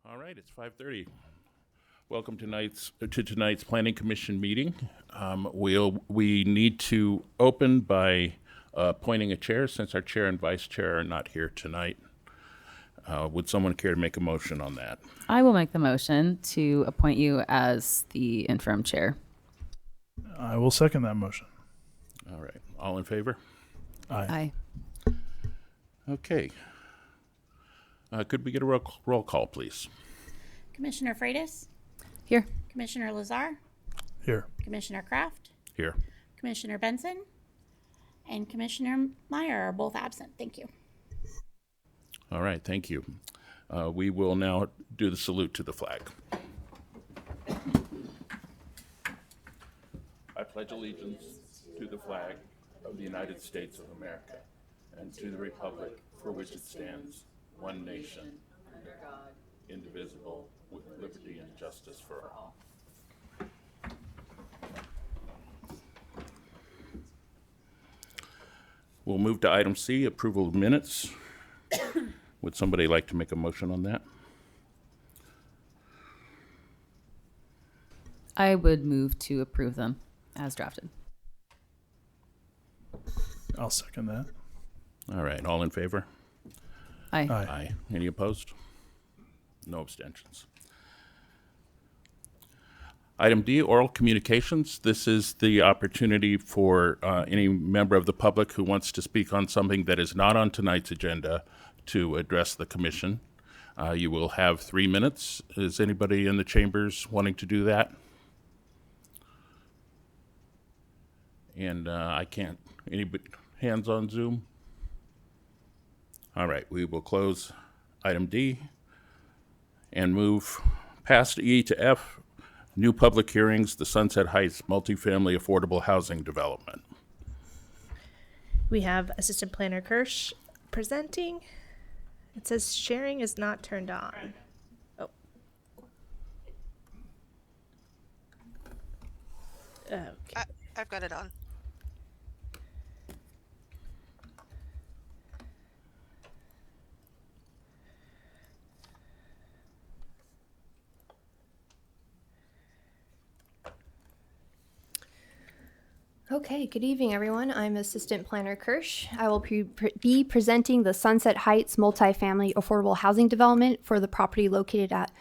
All right, it's 5:30. Welcome to tonight's Planning Commission meeting. We need to open by appointing a chair since our chair and vice chair are not here tonight. Would someone care to make a motion on that? I will make the motion to appoint you as the interim chair. I will second that motion. All right, all in favor? Aye. Okay. Could we get a roll call, please? Commissioner Freitas, Here. Commissioner Lazar, Here. Commissioner Kraft, Here. Commissioner Benson, and Commissioner Meyer are both absent. Thank you. All right, thank you. We will now do the salute to the flag. I pledge allegiance to the flag of the United States of America and to the republic for which it stands, one nation, under God, indivisible, with liberty and justice for all. We'll move to item C, approval of minutes. Would somebody like to make a motion on that? I would move to approve them as drafted. I'll second that. All right, all in favor? Aye. Aye. Aye. Any opposed? No abstentions. Item D, oral communications. This is the opportunity for any member of the public who wants to speak on something that is not on tonight's agenda to address the commission. You will have 3 minutes. Is anybody in the chambers wanting to do that? And I can't, anybody, hands on Zoom? All right, we will close item D and move past E to F, new public hearings, the Sunset Heights multifamily affordable housing development. We have Assistant Planner Kirsch presenting. It says sharing is not turned on. Oh. Okay. I've got it on. Okay, good evening, everyone. I'm Assistant Planner Kirsch. I will be presenting the Sunset Heights multifamily affordable housing development for the property located at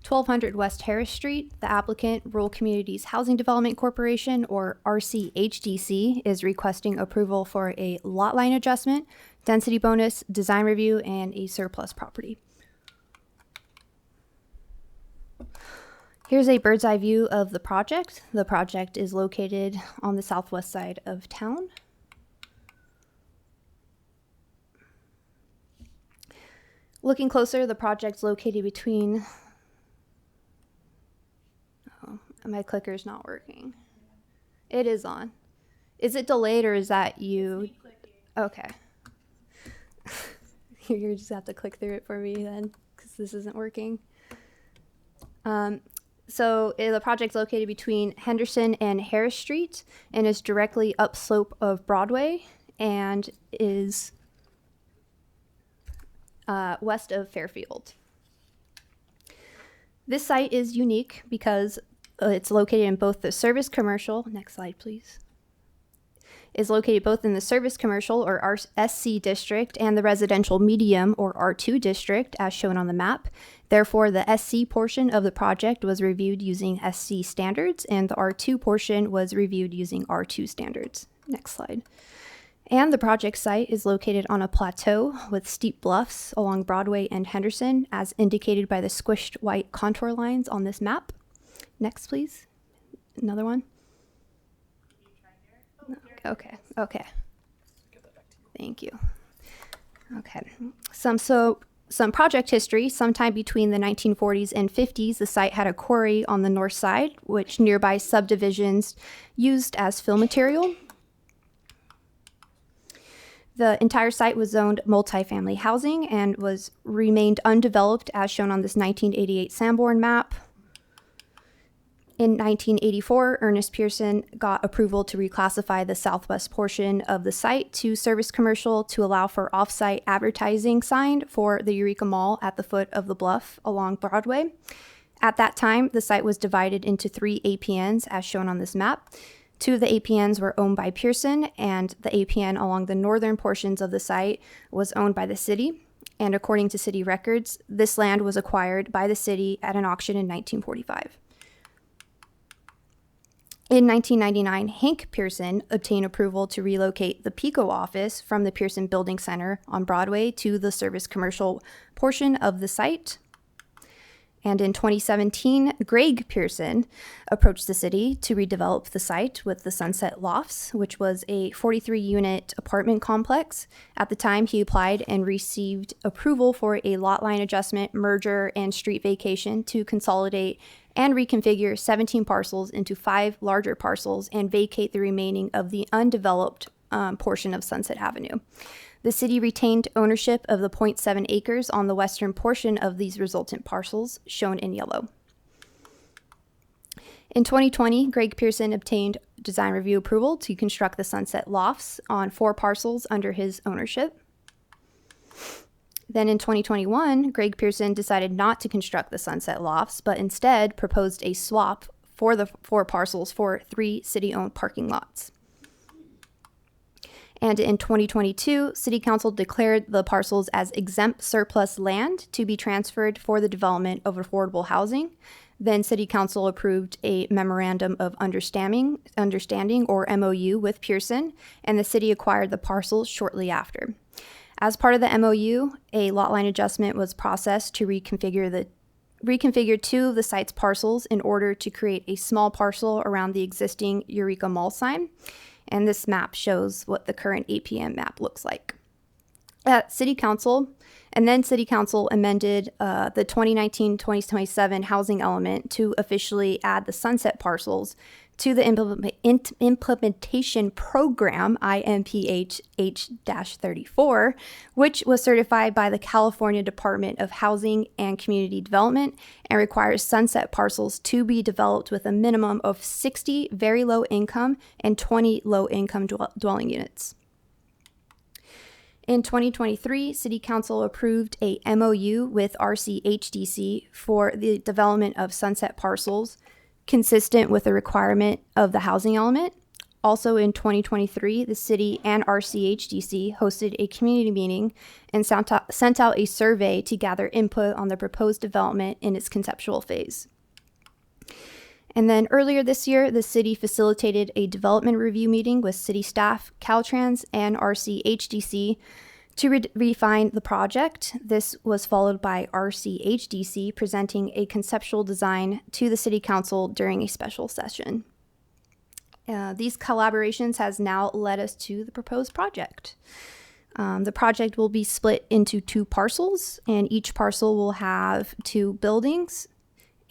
1200 West Harris Street. The applicant, Rural Communities Housing Development Corporation, or RCHDC, is requesting approval for a lot line adjustment, density bonus, design review, and a surplus property. Here's a bird's eye view of the project. The project is located on the southwest side of town. Looking closer, the project's located between... Oh, my clicker's not working. It is on. Is it delayed or is that you? Okay. You just have to click through it for me then, because this isn't working. So the project's located between Henderson and Harris Street and is directly upslope of Broadway and is west of Fairfield. This site is unique because it's located in both the service commercial, next slide please, is located both in the service commercial or SC district and the residential medium or R2 district as shown on the map. Therefore, the SC portion of the project was reviewed using SC standards and the R2 portion was reviewed using R2 standards. Next slide. And the project site is located on a plateau with steep bluffs along Broadway and Henderson as indicated by the squished white contour lines on this map. Next, please. Another one. Okay. Thank you. Okay. Some project history. Sometime between the 1940s and 50s, the site had a quarry on the north side, which nearby subdivisions used as fill material. The entire site was zoned multifamily housing and remained undeveloped as shown on this 1988 Sanborn map. In 1984, Ernest Pearson got approval to reclassify the southwest portion of the site to service commercial to allow for off-site advertising sign for the Eureka Mall at the foot of the bluff along Broadway. At that time, the site was divided into 3 APNs as shown on this map. 2 of the APNs were owned by Pearson, and the APN along the northern portions of the site was owned by the city. And according to city records, this land was acquired by the city at an auction in 1945. In 1999, Hank Pearson obtained approval to relocate the PICO office from the Pearson Building Center on Broadway to the service commercial portion of the site. And in 2017, Greg Pearson approached the city to redevelop the site with the Sunset Lofts, which was a 43-unit apartment complex. At the time, he applied and received approval for a lot line adjustment, merger, and street vacation to consolidate and reconfigure 17 parcels into 5 larger parcels and vacate the remaining of the undeveloped portion of Sunset Avenue. The city retained ownership of the 0.7 acres on the western portion of these resultant parcels, shown in yellow. In 2020, Greg Pearson obtained design review approval to construct the Sunset Lofts on 4 parcels under his ownership. Then in 2021, Greg Pearson decided not to construct the Sunset Lofts, but instead proposed a swap for the 4 parcels for 3 city-owned parking lots. And in 2022, City Council declared the parcels as exempt surplus land to be transferred for the development of affordable housing. Then City Council approved a Memorandum of Understanding or MOU with Pearson, and the city acquired the parcels shortly after. As part of the MOU, a lot line adjustment was processed to reconfigure 2 of the site's parcels in order to create a small parcel around the existing Eureka Mall sign. And this map shows what the current APN map looks like. City Council amended the 2019-2027 housing element to officially add the Sunset parcels to the implementation program, IMPH-34, which was certified by the California Department of Housing and Community Development and requires Sunset parcels to be developed with a minimum of 60 very low income and 20 low income dwelling units. In 2023, City Council approved a MOU with RCHDC for the development of Sunset parcels consistent with the requirement of the housing element. Also in 2023, the city and RCHDC hosted a community meeting and sent out a survey to gather input on the proposed development in its conceptual phase. And then earlier this year, the city facilitated a development review meeting with city staff, Caltrans, and RCHDC to refine the project. This was followed by RCHDC presenting a conceptual design to the City Council during a special session. These collaborations has now led us to the proposed project. The project will be split into 2 parcels, and each parcel will have 2 buildings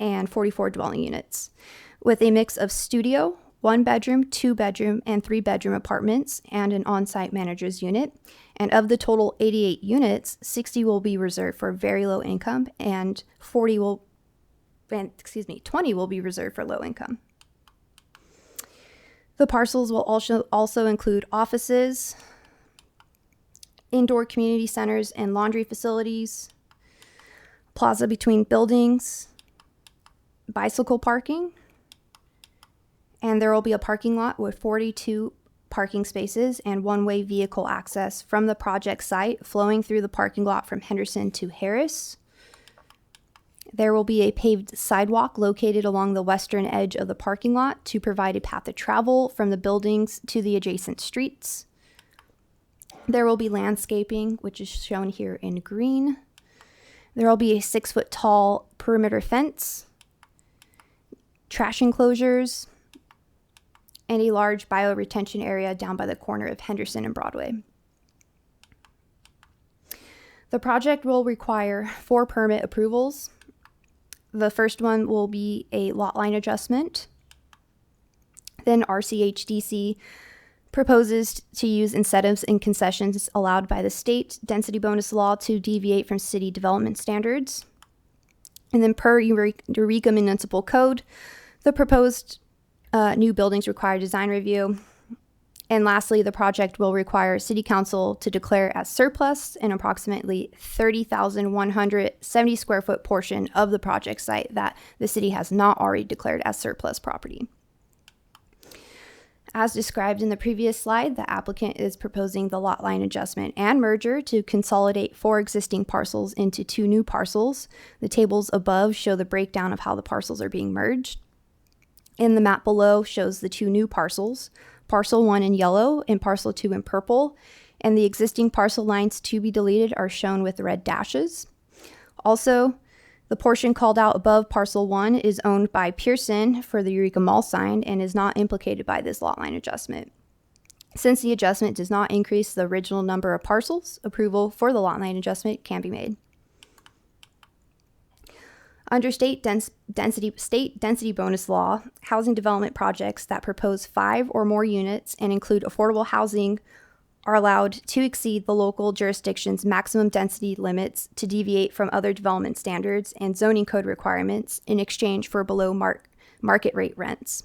and 44 dwelling units, with a mix of studio, 1-bedroom, 2-bedroom, and 3-bedroom apartments, and an on-site manager's unit. And of the total 88 units, 60 will be reserved for very low income, and 20 will be reserved for low income. The parcels will also include offices, indoor community centers and laundry facilities, plaza between buildings, bicycle parking, and there will be a parking lot with 42 parking spaces and one-way vehicle access from the project site flowing through the parking lot from Henderson to Harris. There will be a paved sidewalk located along the western edge of the parking lot to provide a path of travel from the buildings to the adjacent streets. There will be landscaping, which is shown here in green. There will be a 6-foot-tall perimeter fence, trash enclosures, and a large bioretention area down by the corner of Henderson and Broadway. The project will require 4 permit approvals. The first one will be a lot line adjustment. Then RCHDC proposes to use incentives and concessions allowed by the state density bonus law to deviate from city development standards. And then per Eureka Municipal Code, The proposed new buildings require design review. And lastly, the project will require City Council to declare as surplus an approximately 30,170 square foot portion of the project site that the city has not already declared as surplus property. As described in the previous slide, the applicant is proposing the lot line adjustment and merger to consolidate 4 existing parcels into 2 new parcels. The tables above show the breakdown of how the parcels are being merged. And the map below shows the 2 new parcels, parcel 1 in yellow and parcel 2 in purple, and the existing parcel lines to be deleted are shown with red dashes. Also, the portion called out above parcel 1 is owned by Pearson for the Eureka Mall sign and is not implicated by this lot line adjustment. Since the adjustment does not increase the original number of parcels, approval for the lot line adjustment can be made. Under state density bonus law, housing development projects that propose 5 or more units and include affordable housing are allowed to exceed the local jurisdiction's maximum density limits to deviate from other development standards and zoning code requirements in exchange for below market rate rents.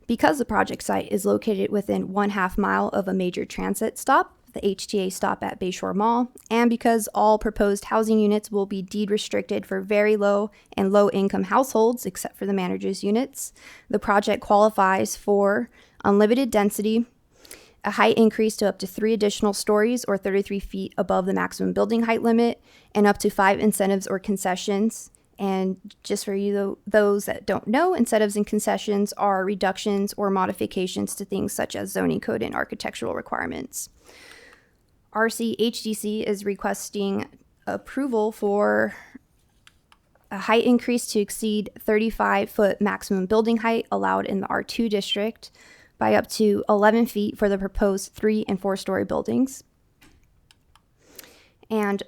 Because the project site is located within 1/2 mile of a major transit stop, the HTA stop at Bayshore Mall, and because all proposed housing units will be deed restricted for very low and low income households, except for the manager's units, the project qualifies for unlimited density, a height increase to up to 3 additional stories or 33 feet above the maximum building height limit, and up to 5 incentives or concessions. And just for you, those that don't know, incentives and concessions are reductions or modifications to things such as zoning code and architectural requirements. RCHDC is requesting approval for a height increase to exceed 35-foot maximum building height allowed in the R2 district by up to 11 feet for the proposed 3- and 4-story buildings. And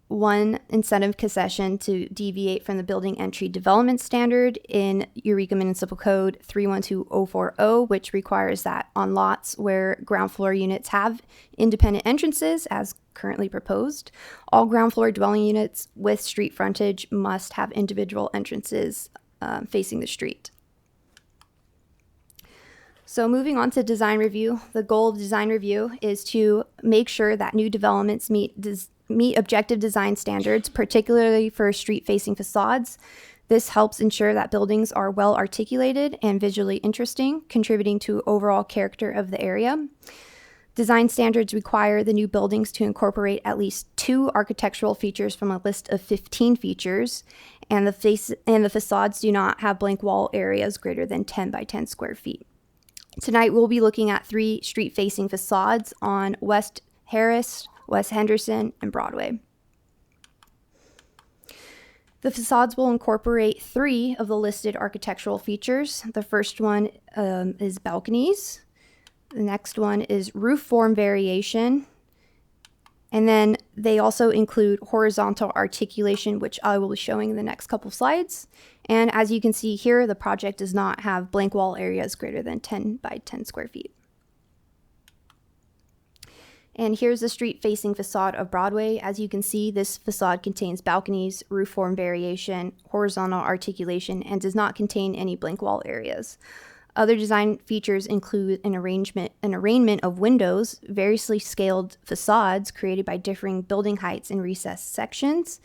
1 incentive concession to deviate from the building entry development standard in Eureka Municipal Code 312040, which requires that on lots where ground floor units have independent entrances, as currently proposed, all ground floor dwelling units with street frontage must have individual entrances facing the street. So moving on to design review, the goal of design review is to make sure that new developments meet objective design standards, particularly for street-facing facades. This helps ensure that buildings are well articulated and visually interesting, contributing to overall character of the area. Design standards require the new buildings to incorporate at least 2 architectural features from a list of 15 features, and the facades do not have blank wall areas greater than 10 by 10 square feet. Tonight, we'll be looking at 3 street-facing facades on West Harris, West Henderson, and Broadway. The facades will incorporate 3 of the listed architectural features. The first one is balconies. The next one is roof form variation. And then they also include horizontal articulation, which I will be showing in the next couple slides. And as you can see here, the project does not have blank wall areas greater than 10 by 10 square feet. And here's the street-facing facade of Broadway. As you can see, this facade contains balconies, roof form variation, horizontal articulation, and does not contain any blank wall areas. Other design features include an arrangement of windows, variously scaled facades created by differing building heights in recessed sections,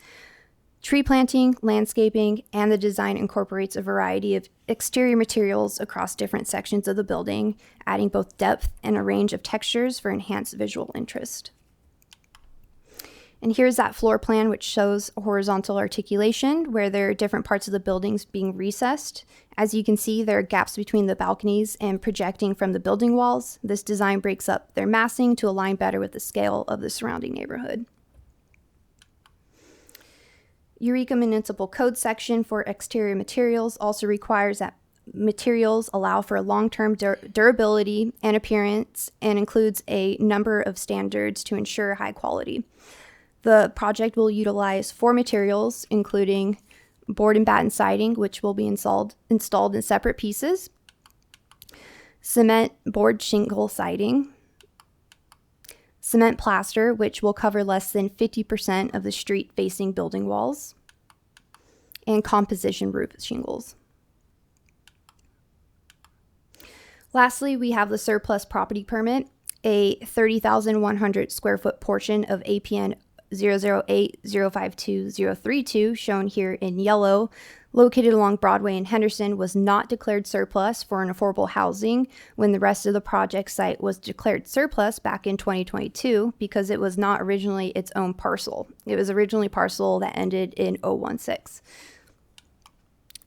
tree planting, landscaping, and the design incorporates a variety of exterior materials across different sections of the building, adding both depth and a range of textures for enhanced visual interest. And here's that floor plan, which shows horizontal articulation, where there are different parts of the buildings being recessed. As you can see, there are gaps between the balconies and projecting from the building walls. This design breaks up their massing to align better with the scale of the surrounding neighborhood. Eureka Municipal Code section for exterior materials also requires that materials allow for long-term durability and appearance and includes a number of standards to ensure high quality. The project will utilize 4 materials, including board and batten siding, which will be installed in separate pieces, cement board shingle siding, cement plaster, which will cover less than 50% of the street-facing building walls, and composition roof shingles. Lastly, we have the surplus property permit, a 30,100 square foot portion of APN 008052032, shown here in yellow, located along Broadway in Henderson, was not declared surplus for an affordable housing when the rest of the project site was declared surplus back in 2022 because it was not originally its own parcel. It was originally parcel that ended in 016.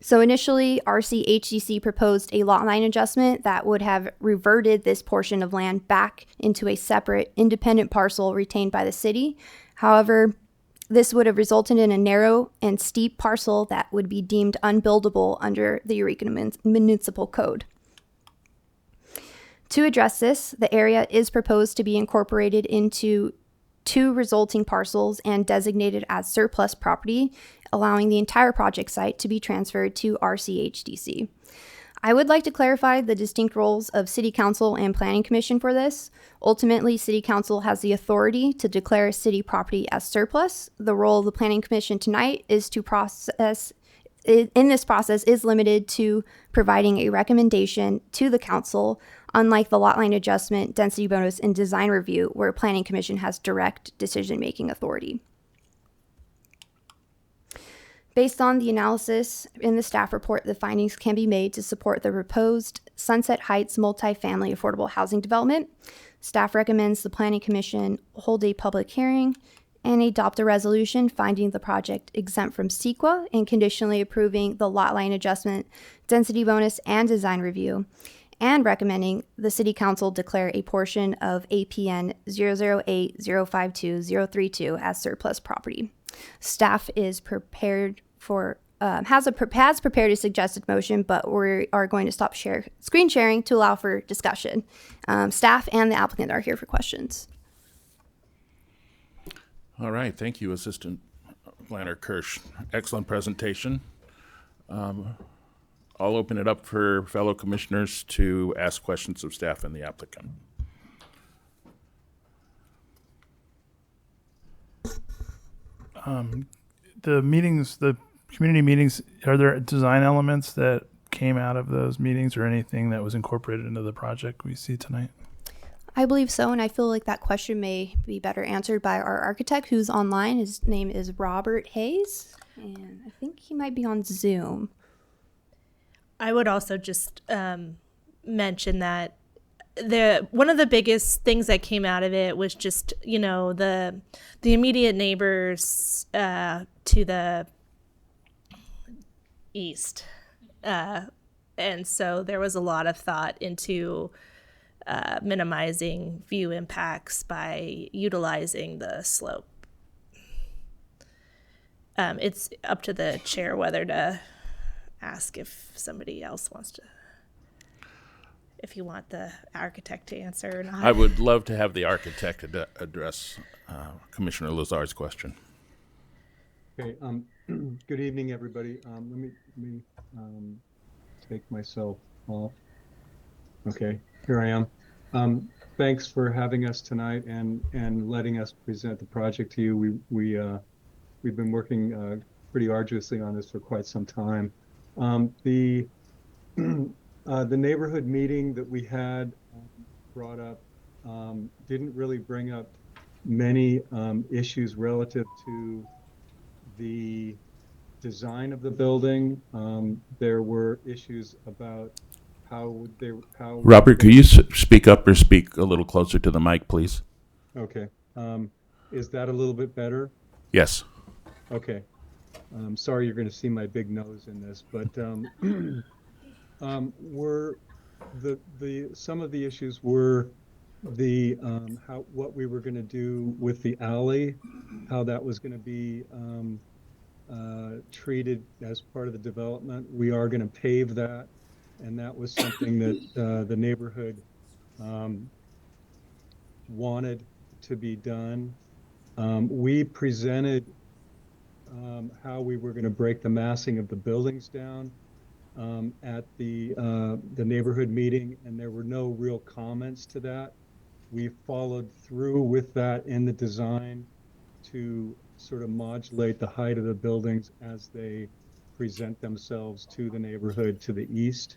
So initially, RCHDC proposed a lot line adjustment that would have reverted this portion of land back into a separate independent parcel retained by the city. However, this would have resulted in a narrow and steep parcel that would be deemed unbuildable under the Eureka Municipal Code. To address this, the area is proposed to be incorporated into 2 resulting parcels and designated as surplus property, allowing the entire project site to be transferred to RCHDC. I would like to clarify the distinct roles of City Council and Planning Commission for this. Ultimately, City Council has the authority to declare city property as surplus. The role of the Planning Commission tonight is to in this process is limited to providing a recommendation to the council, unlike the lot line adjustment, density bonus, and design review, where Planning Commission has direct decision-making authority. Based on the analysis in the staff report, the findings can be made to support the proposed Sunset Heights multifamily affordable housing development. Staff recommends the Planning Commission hold a public hearing and adopt a resolution finding the project exempt from CEQA and conditionally approving the lot line adjustment, density bonus, and design review, and recommending the City Council declare a portion of APN 008052032 as surplus property. Staff is prepared for has prepared a suggested motion, but we are going to stop screen sharing to allow for discussion. Staff and the applicant are here for questions. All right, thank you, Assistant Planner Kirsch. Excellent presentation. I'll open it up for fellow commissioners to ask questions of staff and the applicant. The community meetings, are there design elements that came out of those meetings or anything that was incorporated into the project we see tonight? I believe so, and I feel like that question may be better answered by our architect who's online. His name is Robert Hayes, and I think he might be on Zoom. I would also just mention that one of the biggest things that came out of it was just, you know, the immediate neighbors to the east, and so there was a lot of thought into minimizing view impacts by utilizing the slope. It's up to the chair whether to ask if somebody else wants to, if you want the architect to answer or not. I would love to have the architect address Commissioner Lazar's question. Okay. Good evening, everybody. Let me take myself off. Okay, here I am. Thanks for having us tonight and letting us present the project to you. We've been working pretty arduously on this for quite some time. The neighborhood meeting that we had brought up didn't really bring up many issues relative to the design of the building. There were issues about how. Robert, could you speak up or speak a little closer to the mic, please? Okay. Is that a little bit better? Yes. Okay. Sorry you're going to see my big nose in this, but some of the issues were what we were going to do with the alley, how that was going to be treated as part of the development. We are going to pave that, and that was something that the neighborhood wanted to be done. We presented how we were going to break the massing of the buildings down at the neighborhood meeting, and there were no real comments to that. We followed through with that in the design to sort of modulate the height of the buildings as they present themselves to the neighborhood to the east.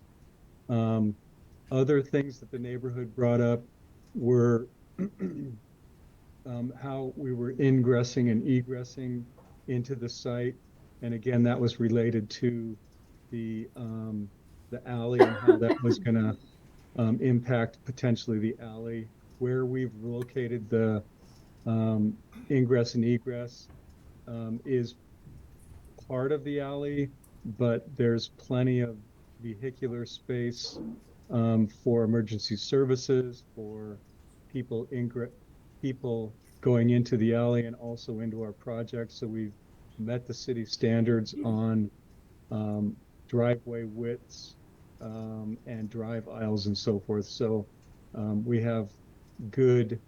Other things that the neighborhood brought up were how we were ingressing and egressing into the site. And again, that was related to the alley and how that was going to impact potentially the alley. Where we've located the ingress and egress is part of the alley, but there's plenty of vehicular space for emergency services, for people people going into the alley and also into our project. So we've met the city standards on driveway widths and drive aisles and so forth. So we have good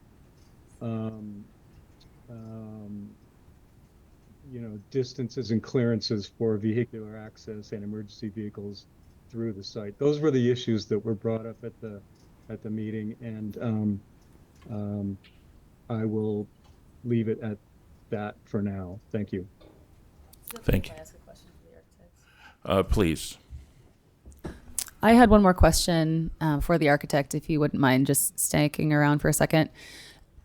distances and clearances for vehicular access and emergency vehicles through the site. Those were the issues that were brought up at the meeting, and I will leave it at that for now. Thank you. Thank you. Please. I had one more question for the architect, if you wouldn't mind just sticking around for a second.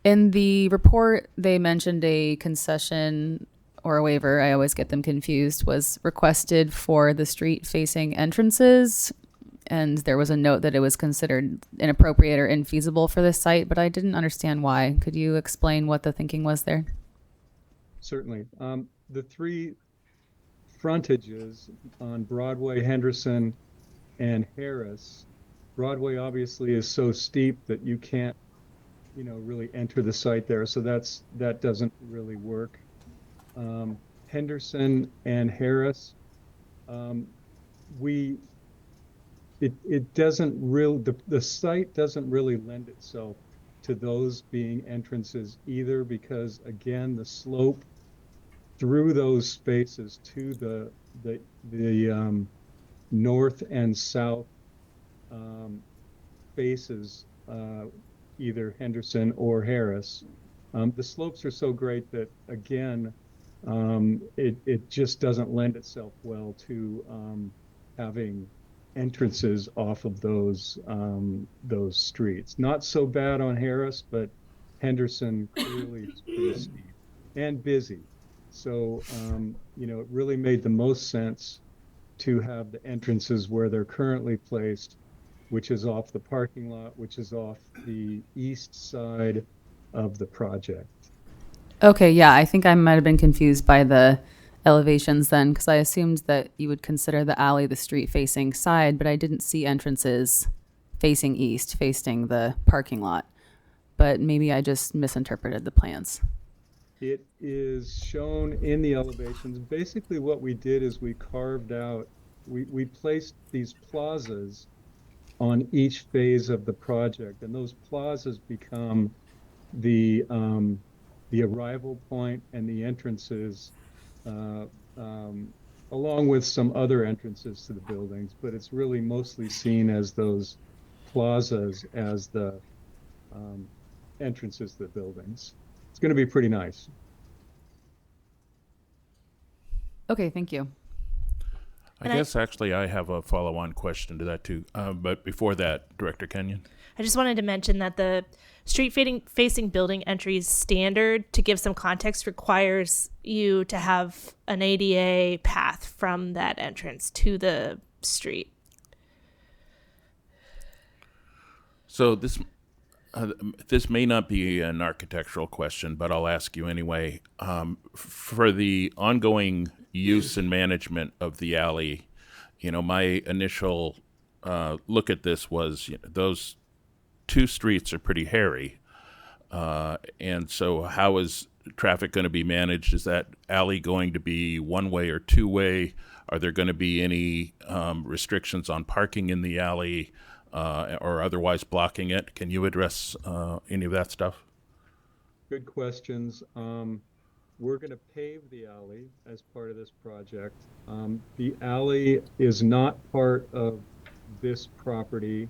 In the report, they mentioned a concession or a waiver, I always get them confused, was requested for the street-facing entrances, and there was a note that it was considered inappropriate or infeasible for this site, but I didn't understand why. Could you explain what the thinking was there? Certainly. The three frontages on Broadway, Henderson, and Harris. Broadway obviously is so steep that you can't, really enter the site there. So that doesn't really work. Henderson and Harris, it doesn't really, the site doesn't really lend itself to those being entrances either, because again, the slope through those spaces to the north and south faces either Henderson or Harris. The slopes are so great that again, it just doesn't lend itself well to having entrances off of those streets. Not so bad on Harris, but Henderson clearly is pretty steep and busy. So it really made the most sense to have the entrances where they're currently placed, which is off the parking lot, which is off the east side of the project. Okay, yeah, I think I might have been confused by the elevations then, because I assumed that you would consider the alley the street-facing side, but I didn't see entrances facing east, facing the parking lot. But maybe I just misinterpreted the plans. It is shown in the elevations. Basically what we did is we carved out, we placed these plazas on each phase of the project, and those plazas become the arrival point and the entrances, along with some other entrances to the buildings, but it's really mostly seen as those plazas as the entrances to the buildings. It's going to be pretty nice. Okay, thank you. I guess actually I have a follow-on question to that too. But before that, Director Kenyon. I just wanted to mention that the street-facing building entries standard, to give some context, requires you to have an ADA path from that entrance to the street. So this may not be an architectural question, but I'll ask you anyway. For the ongoing use and management of the alley, my initial look at this was those two streets are pretty hairy. And so how is traffic going to be managed? Is that alley going to be one-way or two-way? Are there going to be any restrictions on parking in the alley or otherwise blocking it? Can you address any of that stuff? Good questions. We're going to pave the alley as part of this project. The alley is not part of this property.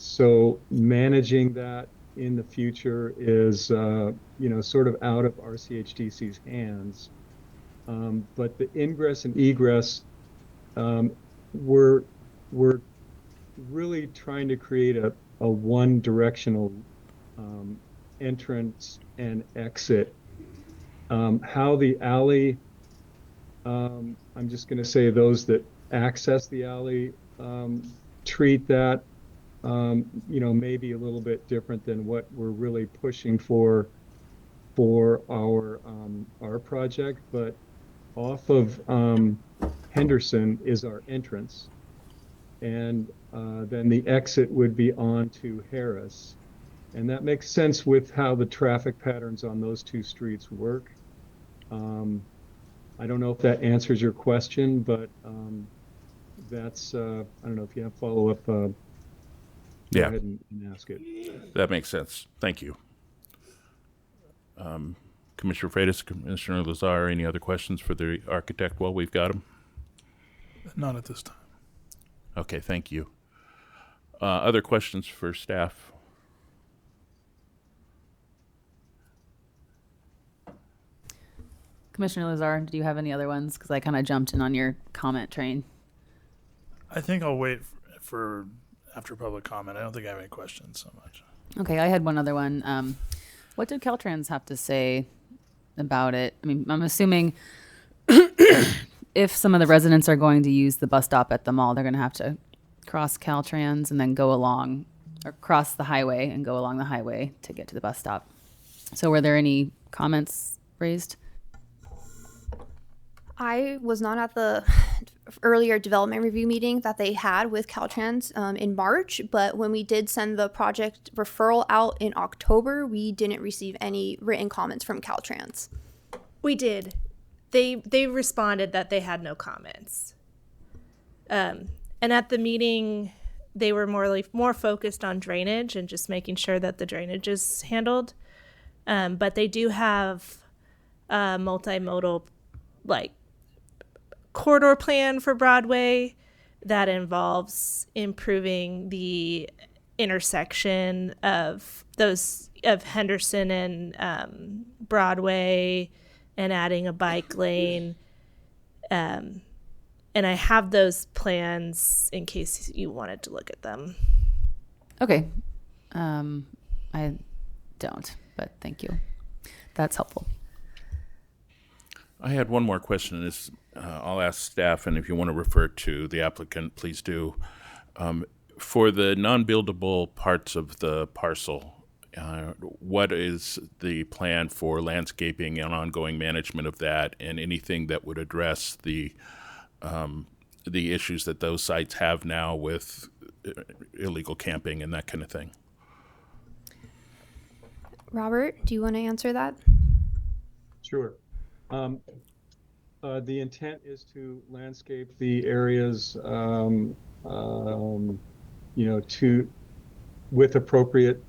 So managing that in the future is, sort of out of RCHDC's hands. But the ingress and egress, we're really trying to create a one-directional entrance and exit. How the alley, I'm just going to say those that access the alley treat that, maybe a little bit different than what we're really pushing for our project. But off of Henderson is our entrance, and then the exit would be on to Harris. And that makes sense with how the traffic patterns on those two streets work. I don't know if that answers your question, but that's, I don't know if you have follow-up, go Yeah, ahead and ask it. that makes sense. Thank you. Commissioner Freitas, Commissioner Lazar, any other questions for the architect while we've got him? Not at this time. Okay, thank you. Other questions for staff? Commissioner Lazar, do you have any other ones? Because I kind of jumped in on your comment train. I think I'll wait for after public comment. I don't think I have any questions so much. Okay, I had one other one. What did Caltrans have to say about it? I mean, I'm assuming if some of the residents are going to use the bus stop at the mall, they're going to have to cross Caltrans and then go along, or cross the highway and go along the highway to get to the bus stop. So were there any comments raised? I was not at the earlier development review meeting that they had with Caltrans in March, but when we did send the project referral out in October, we didn't receive any written comments from Caltrans. We did. They responded that they had no comments. And at the meeting, they were more focused on drainage and just making sure that the drainage is handled. But they do have a multimodal, corridor plan for Broadway that involves improving the intersection of Henderson and Broadway, and adding a bike lane. And I have those plans in case you wanted to look at them. Okay. I don't, but thank you. That's helpful. I had one more question. Is I'll ask staff, and if you want to refer to the applicant, please do. For the non-buildable parts of the parcel, what is the plan for landscaping and ongoing management of that, and anything that would address the issues that those sites have now with illegal camping and that kind of thing? Robert, do you want to answer that? Sure. The intent is to landscape the areas, with appropriate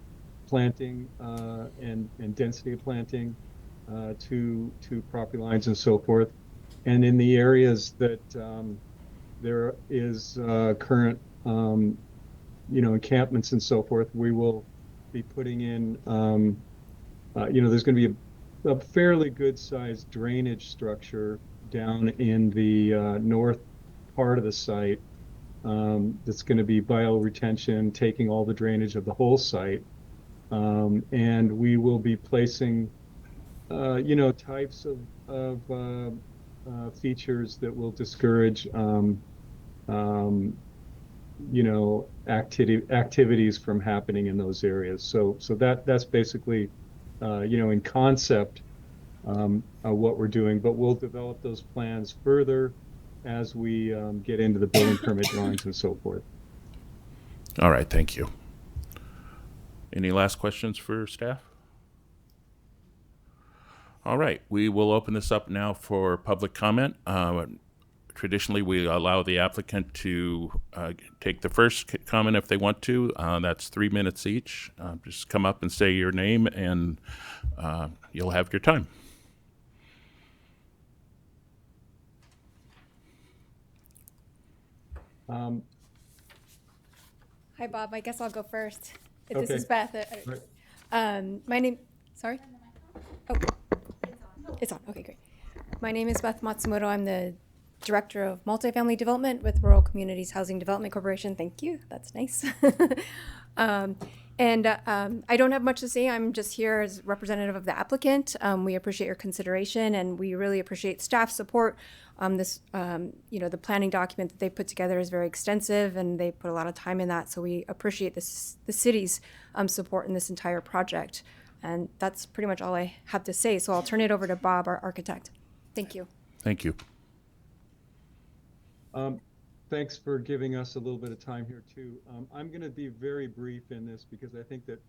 planting and density of planting to property lines and so forth. And in the areas that there is current, encampments and so forth, we will be putting in, there's going to be a fairly good sized drainage structure down in the north part of the site that's going to be bioretention, taking all the drainage of the whole site. And we will be placing, types of features that will discourage, activities from happening in those areas. So that's basically, in concept, what we're doing, but we'll develop those plans further as we get into the building permit drawings and so forth. All right, thank you. Any last questions for staff? All right, we will open this up now for public comment. Traditionally, we allow the applicant to take the first comment if they want to. That's 3 minutes each. Just come up and say your name, and you'll have your time. Hi, Bob. I guess I'll go first. This Okay. is Beth. My name. Sorry. Oh, it's on. Okay, great. My name is Beth Matsumoto. I'm the Director of Multifamily Development with Rural Communities Housing Development Corporation. Thank you. That's nice. I don't have much to say. I'm just here as representative of the applicant. We appreciate your consideration, and we really appreciate staff support. The planning document that they put together is very extensive, and they put a lot of time in that. So we appreciate the city's support in this entire project. And that's pretty much all I have to say. So I'll turn it over to Bob, our architect. Thank you. Thank you. Thanks for giving us a little bit of time here too. I'm going to be very brief in this because I think that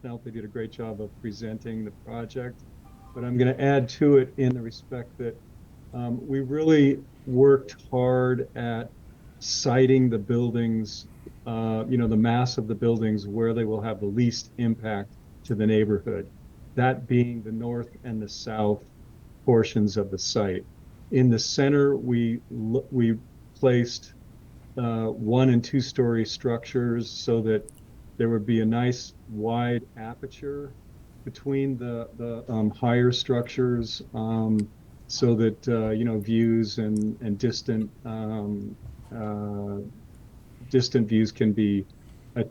Penelope did a great job of presenting the project, but I'm going to add to it in the respect that we really worked hard at siting the buildings, the mass of the buildings where they will have the least impact to the neighborhood, that being the north and the south portions of the site. In the center, we placed 1 and 2 story structures so that there would be a nice wide aperture between the higher structures, so that views and distant views can be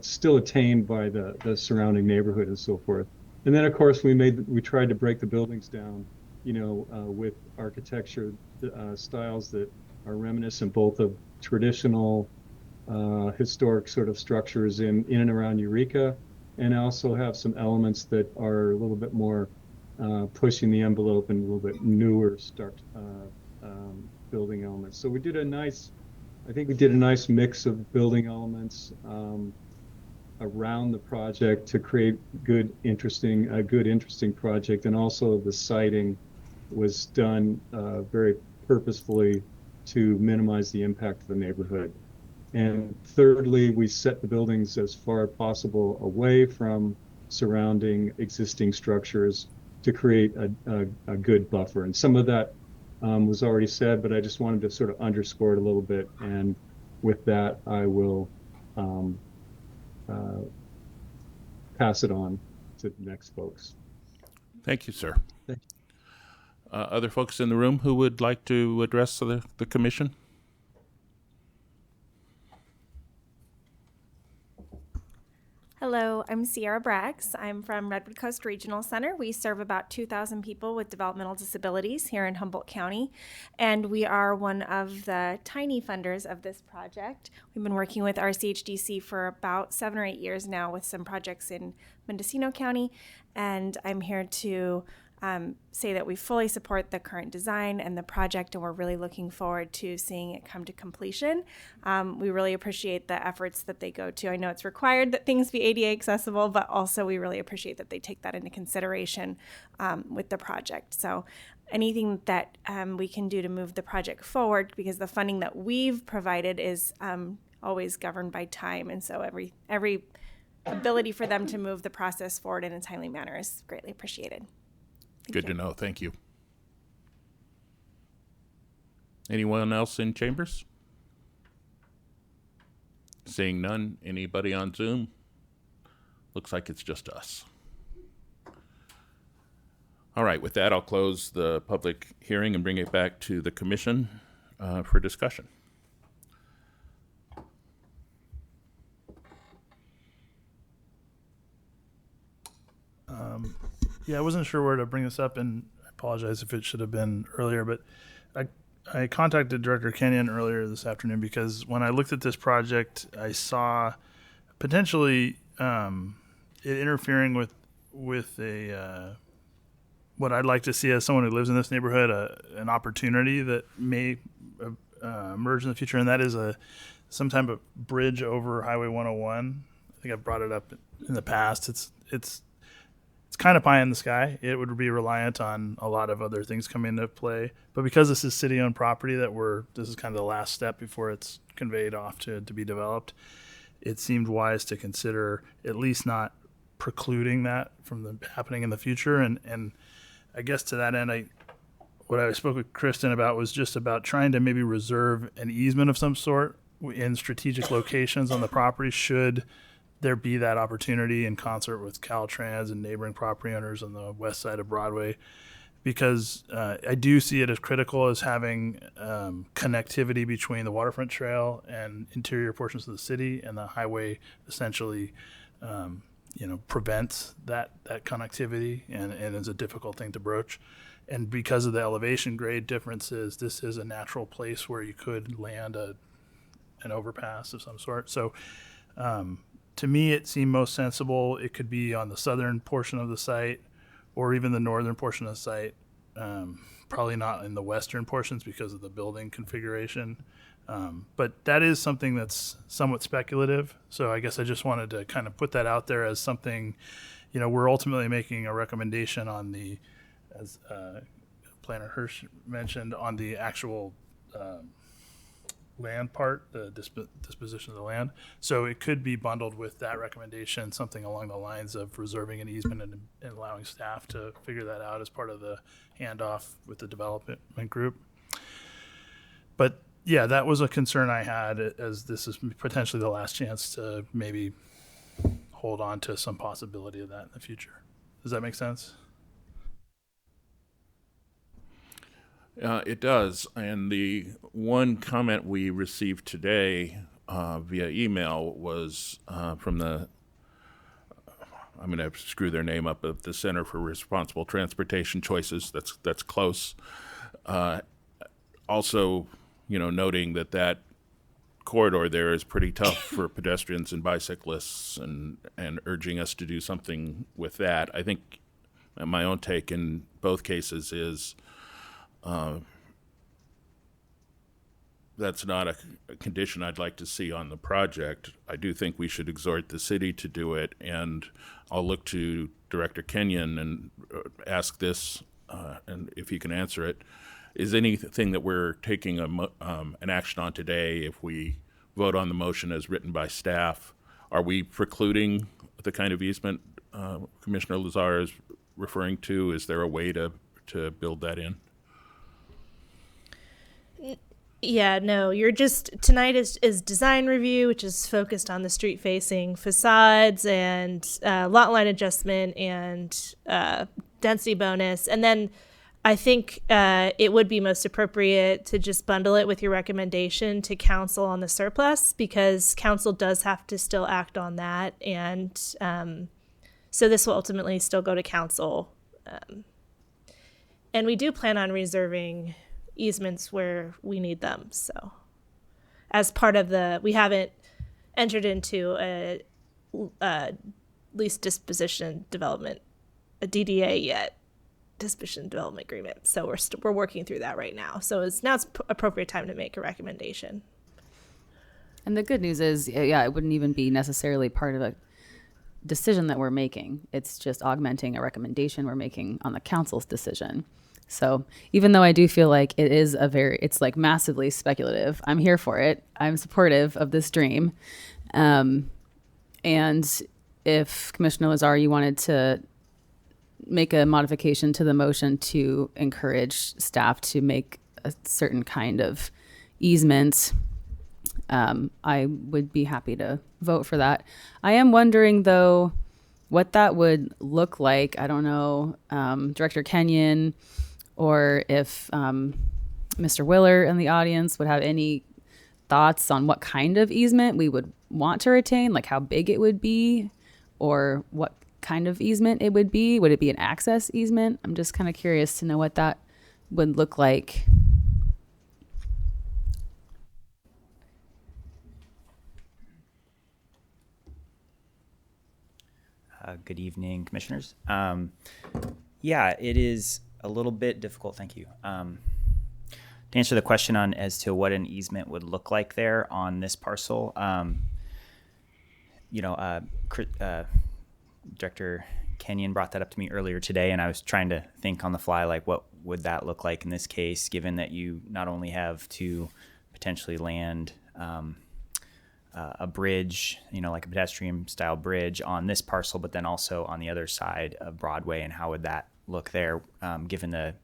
still attained by the surrounding neighborhood and so forth. And then of course we tried to break the buildings down, with architecture styles that are reminiscent both of traditional historic sort of structures in and around Eureka, and also have some elements that are a little bit more pushing the envelope and a little bit newer building elements. So we did a nice mix of building elements around the project to create a good interesting project. And also the siting was done very purposefully to minimize the impact of the neighborhood. And thirdly, we set the buildings as far as possible away from surrounding existing structures to create a good buffer. And some of that was already said, but I just wanted to sort of underscore it a little bit. And with that, I will pass it on to the next folks. Thank you, sir. Thank you. Other folks in the room who would like to address the commission? Hello, I'm Sierra Braggs. I'm from Redwood Coast Regional Center. We serve about 2,000 people with developmental disabilities here in Humboldt County, and we are one of the tiny funders of this project. We've been working with RCHDC for about 7 or 8 years now with some projects in Mendocino County, and I'm here to say that we fully support the current design and the project, and we're really looking forward to seeing it come to completion. We really appreciate the efforts that they go to. I know it's required that things be ADA accessible, but also we really appreciate that they take that into consideration with the project. So anything that we can do to move the project forward, because the funding that we've provided is always governed by time, and so every ability for them to move the process forward in a timely manner is greatly appreciated. Good to know. Thank you. Anyone else in chambers? Seeing none. Anybody on Zoom? Looks like it's just us. All right. With that, I'll close the public hearing and bring it back to the commission for discussion. Yeah, I wasn't sure where to bring this up, and I apologize if it should have been earlier, but I contacted Director Kenyon earlier this afternoon because when I looked at this project, I saw potentially it interfering with a what I'd like to see as someone who lives in this neighborhood, an opportunity that may emerge in the future, and that is some type of bridge over Highway 101. I think I've brought it up in the past. It's kind of pie in the sky. It would be reliant on a lot of other things coming into play. But because this is city-owned property this is kind of the last step before it's conveyed off to be developed, it seemed wise to consider at least not precluding that from happening in the future. And I guess to that end, what I spoke with Kristen about was just about trying to maybe reserve an easement of some sort in strategic locations on the property should there be that opportunity in concert with Caltrans and neighboring property owners on the west side of Broadway because I do see it as critical as having connectivity between the waterfront trail and interior portions of the city, and the highway essentially prevents that connectivity, and is a difficult thing to broach. And because of the elevation grade differences, this is a natural place where you could land an overpass of some sort. So to me, it seemed most sensible. It could be on the southern portion of the site or even the northern portion of the site. Probably not in the western portions because of the building configuration. But that is something that's somewhat speculative. So I guess I just wanted to kind of put that out there as something, we're ultimately making a recommendation on the, as Planner Hirsch mentioned, on the actual land part, the disposition of the land. So it could be bundled with that recommendation, something along the lines of reserving an easement and allowing staff to figure that out as part of the handoff with the development group. But yeah, that was a concern I had, as this is potentially the last chance to maybe hold on to some possibility of that in the future. Does that make sense? It does. And the one comment we received today via email was from the, I'm going to screw their name up, of the Center for Responsible Transportation Choices. That's close. Also, noting that corridor there is pretty tough for pedestrians and bicyclists, and urging us to do something with that. I think my own take in both cases is that's not a condition I'd like to see on the project. I do think we should exhort the city to do it, and I'll look to Director Kenyon and ask this, and if he can answer it. Is anything that we're taking an action on today, if we vote on the motion as written by staff, are we precluding the kind of easement Commissioner Lazar is referring to? Is there a way to build that in? Yeah, no, tonight is design review, which is focused on the street facing facades and lot line adjustment and density bonus. And then I think it would be most appropriate to just bundle it with your recommendation to council on the surplus, because council does have to still act on that. And so this will ultimately still go to council. And we do plan on reserving easements where we need them. So as part of we haven't entered into a lease disposition development, a DDA yet, disposition development agreement. So we're working through that right now. So it's appropriate time to make a recommendation. And the good news is, yeah, it wouldn't even be necessarily part of a decision that we're making. It's just augmenting a recommendation we're making on the council's decision. So even though I do feel like it's like massively speculative, I'm here for it. I'm supportive of this dream. And if Commissioner Lazar, you wanted to make a modification to the motion to encourage staff to make a certain kind of easement, I would be happy to vote for that. I am wondering, though, what that would look like. I don't know, Director Kenyon, or if Mr. Willer in the audience would have any thoughts on what kind of easement we would want to retain, like how big it would be, or what kind of easement it would be. Would it be an access easement? I'm just kind of curious to know what that would look like. Good evening, commissioners. Yeah, it is a little bit difficult. Thank you. To answer the question on as to what an easement would look like there on this parcel, Director Kenyon brought that up to me earlier today, and I was trying to think on the fly, like, what would that look like in this case, given that you not only have to potentially land a bridge, like a pedestrian style bridge on this parcel, but then also on the other side of Broadway, and how would that look there, given the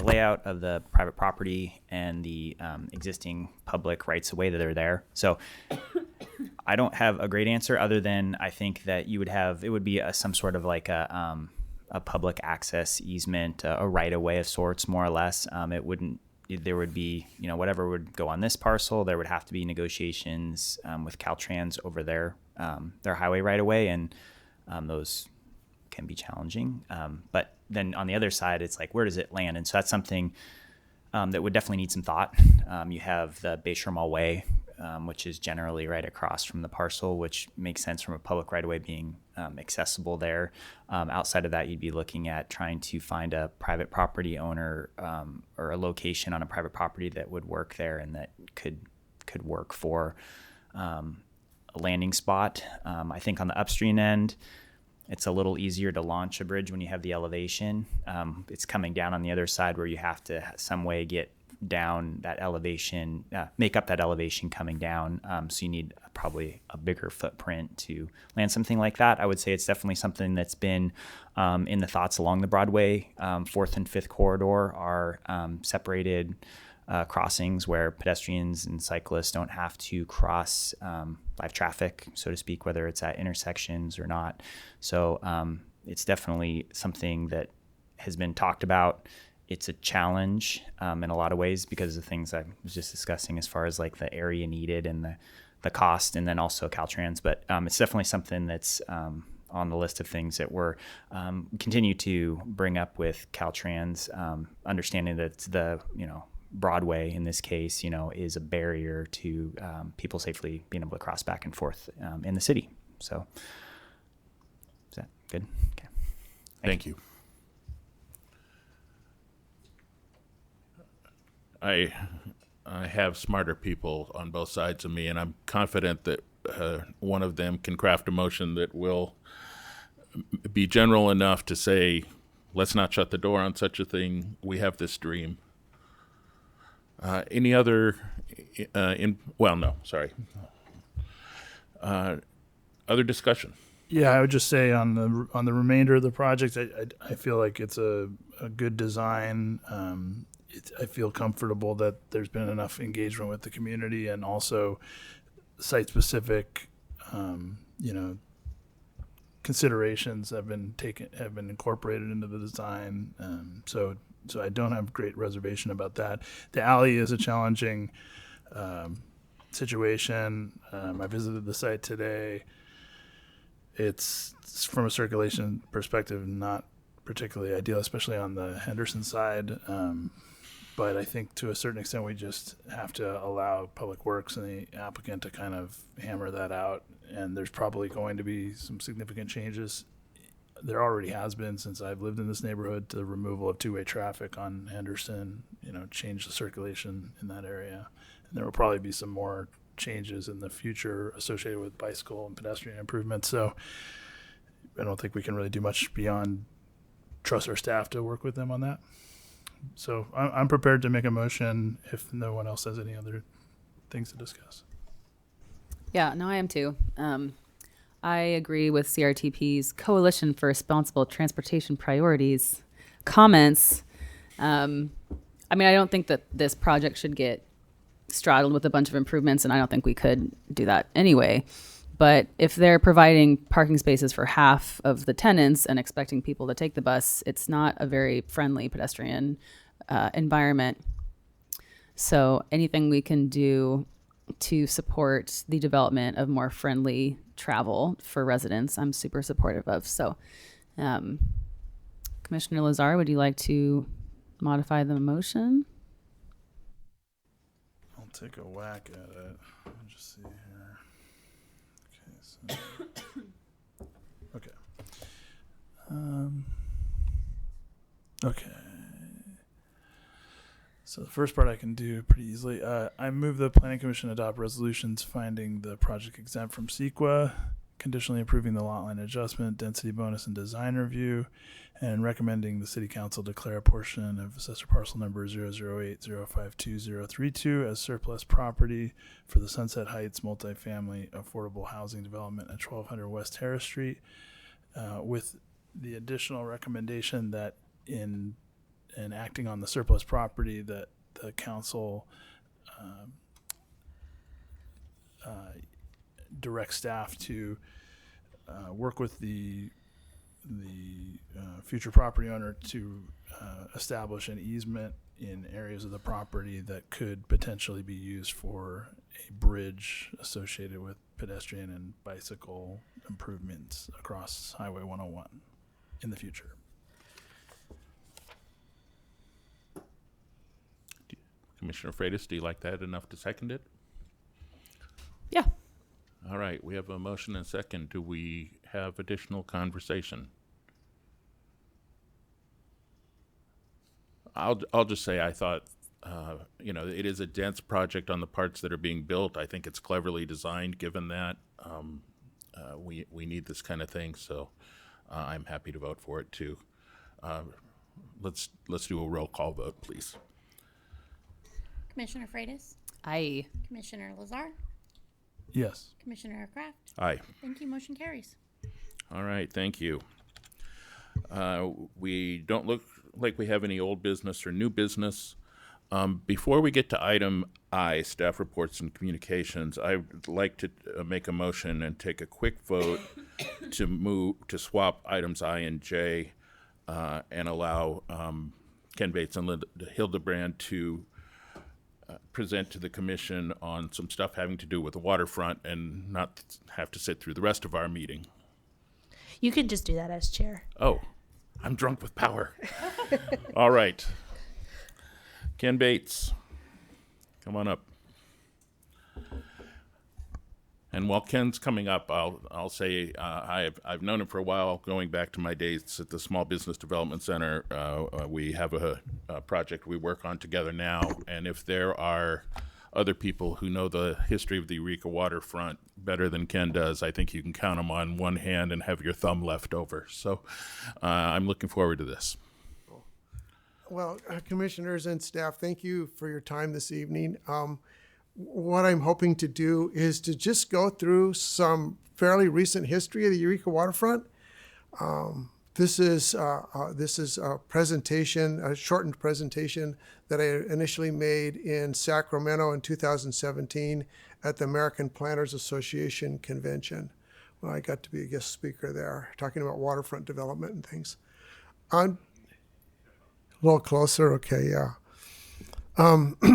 layout of the private property and the existing public rights of way that are there. So I don't have a great answer, other than I think that it would be some sort of like a a public access easement, a right of way of sorts, more or less. There would be, whatever would go on this parcel, there would have to be negotiations with Caltrans over their highway right of way, and those can be challenging. But then on the other side, it's like, where does it land? And so that's something that would definitely need some thought. You have the Bayshore Mall Way, which is generally right across from the parcel, which makes sense from a public right of way being accessible there. Outside of that, you'd be looking at trying to find a private property owner or a location on a private property that would work there and that could work for a landing spot. I think on the upstream end, it's a little easier to launch a bridge when you have the elevation. It's coming down on the other side where you have to some way get down that elevation, make up that elevation coming down. So you need probably a bigger footprint to land something like that. I would say it's definitely something that's been in the thoughts along the Broadway. 4th and 5th corridor are separated crossings where pedestrians and cyclists don't have to cross live traffic, so to speak, whether it's at intersections or not. So it's definitely something that has been talked about. It's a challenge in a lot of ways because of the things I was just discussing as far as like the area needed and the cost, and then also Caltrans. But it's definitely something that's on the list of things that we're continue to bring up with Caltrans, understanding that the Broadway in this case is a barrier to people safely being able to cross back and forth in the city. So is that good? Okay. Thank you. I have smarter people on both sides of me, and I'm confident that one of them can craft a motion that will be general enough to say, let's not shut the door on such a thing. We have this dream. Any other other discussion? Yeah, I would just say on the remainder of the project, I feel like it's a good design. I feel comfortable that there's been enough engagement with the community, and also site-specific, considerations have been incorporated into the design. So I don't have great reservation about that. The alley is a challenging situation. I visited the site today. It's from a circulation perspective not particularly ideal, especially on the Henderson side. But I think to a certain extent we just have to allow Public Works and the applicant to kind of hammer that out. And there's probably going to be some significant changes. There already has been since I've lived in this neighborhood, to the removal of two-way traffic on Henderson, change the circulation in that area. And there will probably be some more changes in the future associated with bicycle and pedestrian improvements. So I don't think we can really do much beyond trust our staff to work with them on that. So I'm prepared to make a motion if no one else has any other things to discuss. Yeah, no, I am too. I agree with CRTP's Coalition for Responsible Transportation Priorities comments. I don't think that this project should get straddled with a bunch of improvements, and I don't think we could do that anyway. But if they're providing parking spaces for half of the tenants and expecting people to take the bus, it's not a very friendly pedestrian environment. So anything we can do to support the development of more friendly travel for residents, I'm super supportive of. So Commissioner Lazar, would you like to modify the motion? I'll take a whack at it. Let me just see here. Okay. Okay. So the first part I can do pretty easily. I move the Planning Commission adopt resolutions finding the project exempt from CEQA, conditionally approving the lot line adjustment, density bonus, and design review, and recommending the City Council declare a portion of assessor parcel number 008052032 as surplus property for the Sunset Heights multifamily affordable housing development at 1200 West Harris Street, with the additional recommendation that in acting on the surplus property, that the council direct staff to work with the future property owner to establish an easement in areas of the property that could potentially be used for a bridge associated with pedestrian and bicycle improvements across Highway 101 in the future. Commissioner Freitas, do you like that enough to second it? Yeah. All right, we have a motion and second. Do we have additional conversation? I'll just say I thought, it is a dense project on the parts that are being built. I think it's cleverly designed, given that we need this kind of thing. So I'm happy to vote for it too. Let's do a roll call vote, please. Commissioner Freitas? Aye. Commissioner Lazar? Yes. Commissioner Kraft? Aye. Thank you. Motion carries. All right, thank you. We don't look like we have any old business or new business. Before we get to item I, staff reports and communications, I would like to make a motion and take a quick vote to swap items I and J and allow Ken Bates and Hildebrand to present to the commission on some stuff having to do with the waterfront and not have to sit through the rest of our meeting. You can just do that as chair. Oh, I'm drunk with power. All right. Ken Bates, come on up. And while Ken's coming up, I'll say I've known him for a while, going back to my days at the Small Business Development Center. We have a project we work on together now, and if there are other people who know the history of the Eureka waterfront better than Ken does, I think you can count them on one hand and have your thumb left over. So I'm looking forward to this. Well, commissioners and staff, thank you for your time this evening. What I'm hoping to do is to just go through some fairly recent history of the Eureka waterfront. This is a presentation, a shortened presentation that I initially made in Sacramento in 2017 at the American Planners Association convention, when I got to be a guest speaker there, talking about waterfront development and things. A little closer, okay, yeah.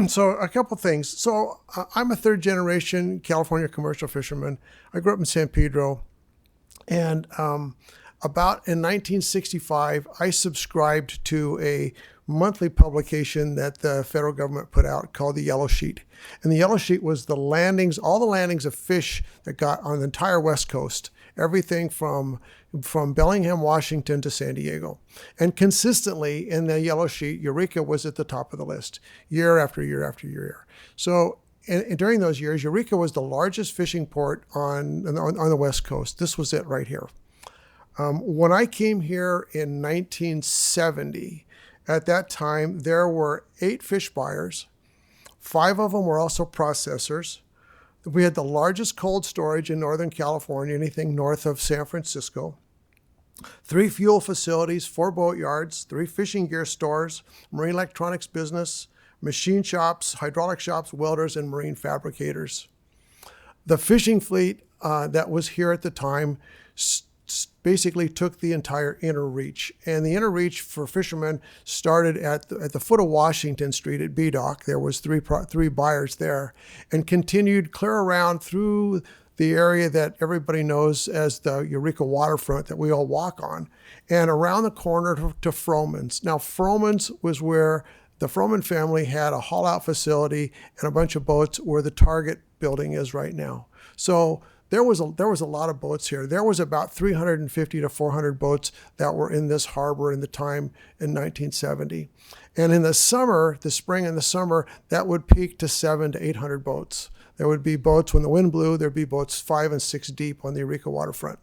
So a couple things. So I'm a third generation California commercial fisherman. I grew up in San Pedro, and about in 1965, I subscribed to a monthly publication that the federal government put out called the Yellow Sheet. And the Yellow Sheet was the landings, all the landings of fish that got on the entire West Coast, everything from Bellingham, Washington to San Diego. And consistently in the Yellow Sheet, Eureka was at the top of the list year after year after year. So and during those years, Eureka was the largest fishing port on the West Coast. This was it right here. When I came here in 1970, at that time, there were 8 fish buyers. 5 of them were also processors. We had the largest cold storage in Northern California, anything north of San Francisco. 3 fuel facilities, 4 boat yards, 3 fishing gear stores, marine electronics business, machine shops, hydraulic shops, welders, and marine fabricators. The fishing fleet that was here at the time basically took the entire inner reach. And the inner reach for fishermen started at the foot of Washington Street at B-Dock. There was 3 buyers there, and continued clear around through the area that everybody knows as the Eureka waterfront that we all walk on, and around the corner to Froman's. Now, Froman's was where the Froman family had a haul-out facility and a bunch of boats where the Target building is right now. So there was a lot of boats here. There was about 350 to 400 boats that were in this harbor in the time in 1970. And in the summer, the spring and the summer, that would peak to 700 to 800 boats. There would be boats when the wind blew, there'd be boats 5 and 6 deep on the Eureka waterfront.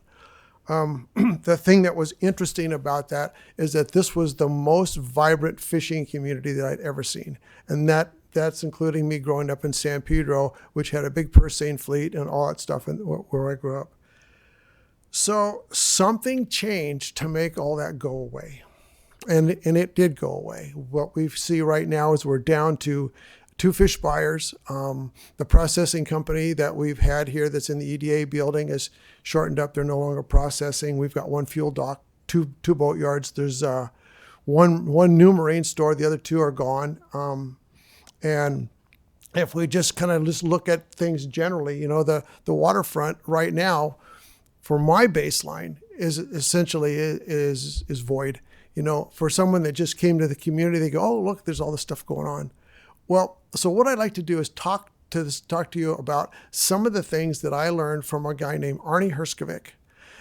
The thing that was interesting about that is that this was the most vibrant fishing community that I'd ever seen. And that's including me growing up in San Pedro, which had a big purse seine fleet and all that stuff where I grew up. So something changed to make all that go away. And it did go away. What we see right now is we're down to 2 fish buyers. The processing company that we've had here that's in the EDA building has shortened up. They're no longer processing. We've got 1 fuel dock two boat yards. There's one new marine store. The other two are gone. And if we just kind of just look at things generally, the waterfront right now, for my baseline, is essentially is void. For someone that just came to the community, they go, oh, look, there's all this stuff going on. Well, so what I'd like to do is talk to you about some of the things that I learned from a guy named Arnie Herskovic.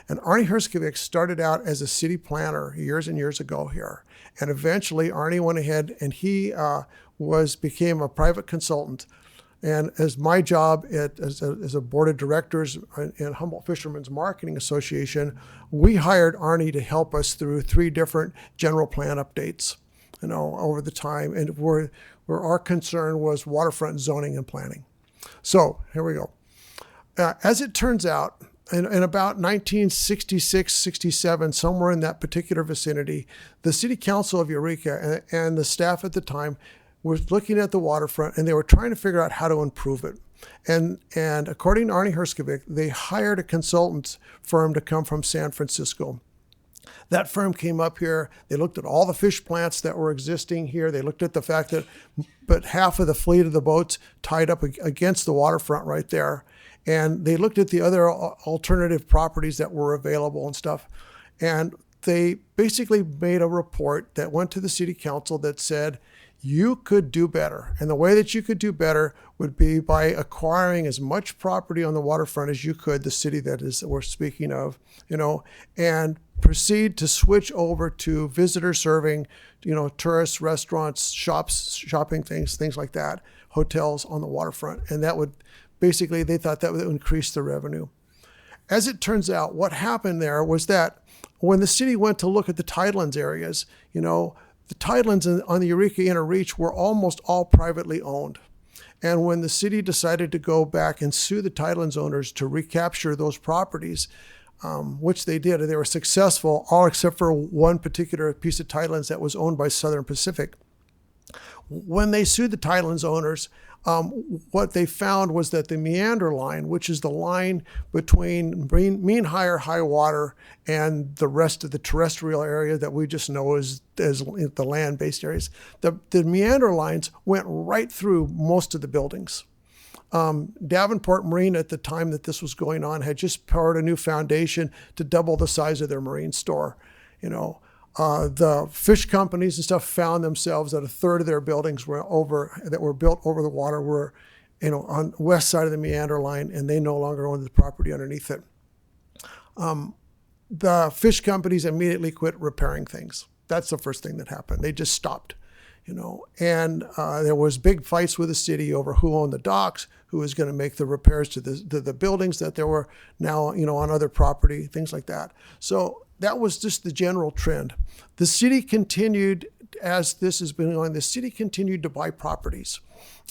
And Arnie Herskovic started out as a city planner years and years ago here. And eventually Arnie went ahead and he became a private consultant. And as my job as a board of directors in Humboldt Fishermen's Marketing Association, we hired Arnie to help us through 3 different general plan updates, over the time, and where our concern was waterfront zoning and planning. So here we go. As it turns out, in about 1966, 67, somewhere in that particular vicinity, the City Council of Eureka and the staff at the time was looking at the waterfront, and they were trying to figure out how to improve it. And according to Arnie Herskovic, they hired a consultant firm to come from San Francisco. That firm came up here. They looked at all the fish plants that were existing here. They looked at the fact that but half of the fleet of the boats tied up against the waterfront right there. And they looked at the other alternative properties that were available and stuff. And they basically made a report that went to the city council that said, you could do better. And the way that you could do better would be by acquiring as much property on the waterfront as you could, the city that we're speaking of, and proceed to switch over to visitor serving, tourists, restaurants, shops, shopping things like that, hotels on the waterfront. And that would basically, they thought that would increase the revenue. As it turns out, what happened there was that when the city went to look at the tidelands areas, the tidelands on the Eureka Inner Reach were almost all privately owned. And when the city decided to go back and sue the tidelands owners to recapture those properties, which they did, and they were successful, all except for one particular piece of tidelands that was owned by Southern Pacific. When they sued the tidelands owners, what they found was that the meander line, which is the line between mean high water and the rest of the terrestrial area that we just know as the land-based areas, the meander lines went right through most of the buildings. Davenport Marine, at the time that this was going on, had just poured a new foundation to double the size of their marine store. The fish companies and stuff found themselves that a third of their buildings that were built over the water were, on the west side of the meander line, and they no longer owned the property underneath it. The fish companies immediately quit repairing things. That's the first thing that happened. They just stopped, and there was big fights with the city over who owned the docks, who was going to make the repairs to the buildings that there were now, on other property, things like that. So that was just the general trend. The city continued, as this has been going, the city continued to buy properties,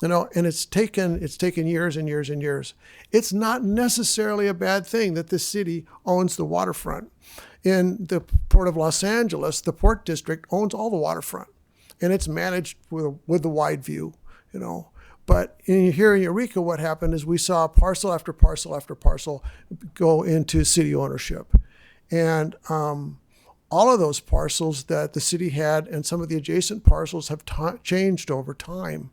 and it's taken years and years and years. It's not necessarily a bad thing that the city owns the waterfront. In the Port of Los Angeles, the Port District owns all the waterfront, and it's managed with the wide view, But here in Eureka, what happened is we saw parcel after parcel after parcel go into city ownership. And all of those parcels that the city had and some of the adjacent parcels have changed over time,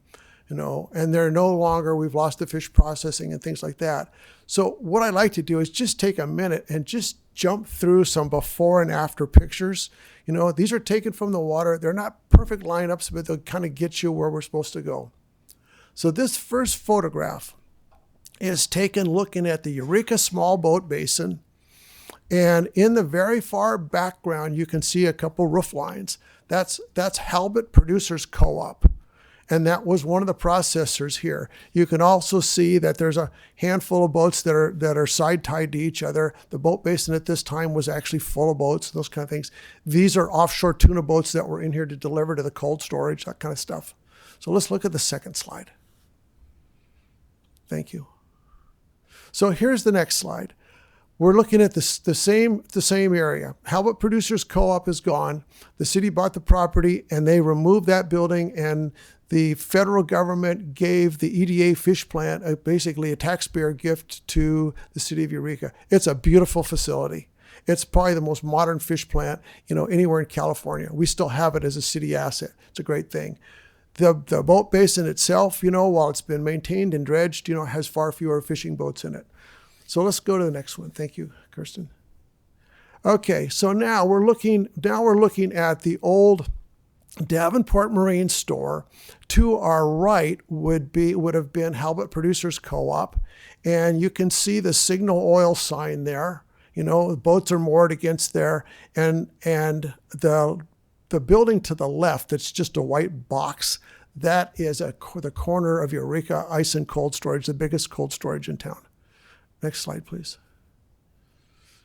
and they're no longer, we've lost the fish processing and things like that. So what I like to do is just take a minute and just jump through some before and after pictures. These are taken from the water. They're not perfect lineups, but they'll kind of get you where we're supposed to go. So this first photograph is taken looking at the Eureka Small Boat Basin. And in the very far background, you can see a couple roof lines. That's Humboldt Producers Co-op. And that was one of the processors here. You can also see that there's a handful of boats that are side tied to each other. The boat basin at this time was actually full of boats, those kind of things. These are offshore tuna boats that were in here to deliver to the cold storage, that kind of stuff. So let's look at the second slide. Thank you. So here's the next slide. We're looking at the same area. Humboldt Producers Co-op is gone. The city bought the property and they removed that building, and the federal government gave the EDA fish plant basically a taxpayer gift to the city of Eureka. It's a beautiful facility. It's probably the most modern fish plant, anywhere in California. We still have it as a city asset. It's a great thing. The boat basin itself, while it's been maintained and dredged, has far fewer fishing boats in it. So let's go to the next one. Thank you, Kirsten. Okay, so now we're looking at the old Davenport Marine Store. To our right would have been Humboldt Producers Co-op, and you can see the Signal Oil sign there. The boats are moored against there, and the building to the left, that's just a white box, that is the corner of Eureka Ice and Cold Storage, the biggest cold storage in town. Next slide, please.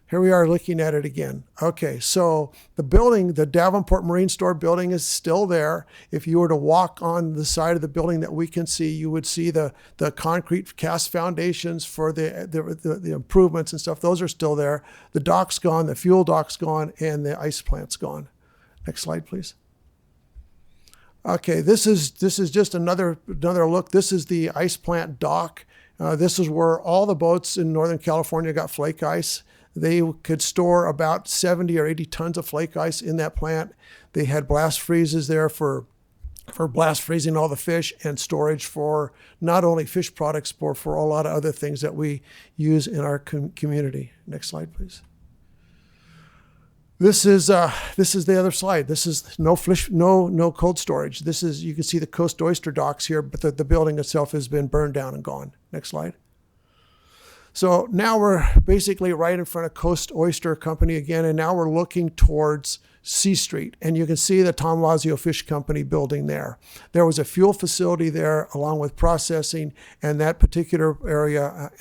Here we are looking at it again. Okay, so the building, the Davenport Marine Store building, is still there. If you were to walk on the side of the building that we can see, you would see the concrete cast foundations for the improvements and stuff. Those are still there. The dock's gone, the fuel dock's gone, and the ice plant's gone. Next slide, please. Okay, this is just another look. This is the ice plant dock. This is where all the boats in Northern California got flake ice. They could store about 70 or 80 tons of flake ice in that plant. They had blast freezes there for blast freezing all the fish, and storage for not only fish products, but for a lot of other things that we use in our community. Next slide, please. This is the other slide. This is no cold storage. This is, you can see the Coast Oyster docks here, but the building itself has been burned down and gone. Next slide. So now we're basically right in front of Coast Oyster Company again, and now we're looking towards C Street, and you can see the Tom Lazio Fish Company building there. There was a fuel facility there along with processing, and that particular area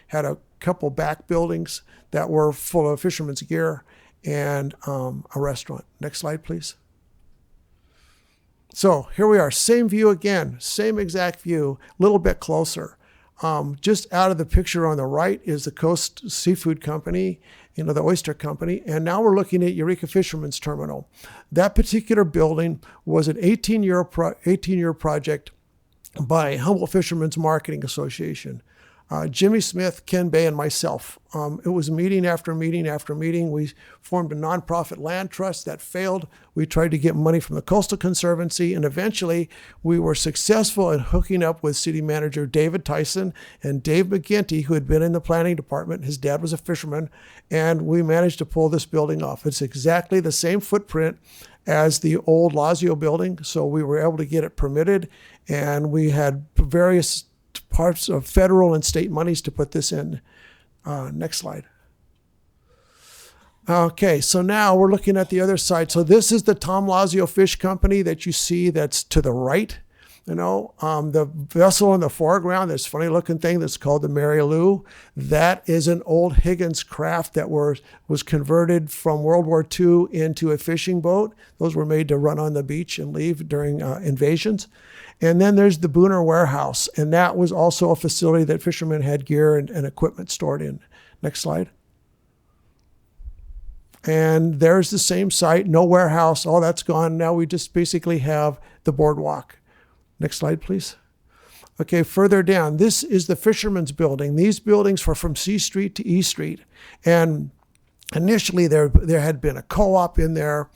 had a couple back buildings that were full of fishermen's gear and a restaurant. Next slide, please. So here we are, same view again, same exact view, a little bit closer. Just out of the picture on the right is the Coast Seafood Company, the Oyster Company, and now we're looking at Eureka Fishermen's Terminal. That particular building was an 18-year project by Humboldt Fishermen's Marketing Association. Jimmy Smith, Ken Bay, and myself. It was meeting after meeting after meeting. We formed a nonprofit land trust that failed. We tried to get money from the Coastal Conservancy, and eventually we were successful in hooking up with city manager David Tyson and Dave McGinty, who had been in the planning department. His dad was a fisherman, and we managed to pull this building off. It's exactly the same footprint as the old Lazio building, so we were able to get it permitted, and we had various parts of federal and state monies to put this in. Next slide. Okay, so now we're looking at the other side. So this is the Tom Lazio Fish Company that you see that's to the right. The vessel in the foreground, this funny looking thing that's called the Mary Lou, that is an old Higgins craft that was converted from World War II into a fishing boat. Those were made to run on the beach and leave during invasions. And then there's the Booner Warehouse, and that was also a facility that fishermen had gear and equipment stored in. Next slide. And there's the same site, no warehouse, all that's gone. Now we just basically have the boardwalk. Next slide, please. Okay, further down, this is the Fisherman's Building. These buildings were from C Street to E Street. And initially there had been a co-op in there.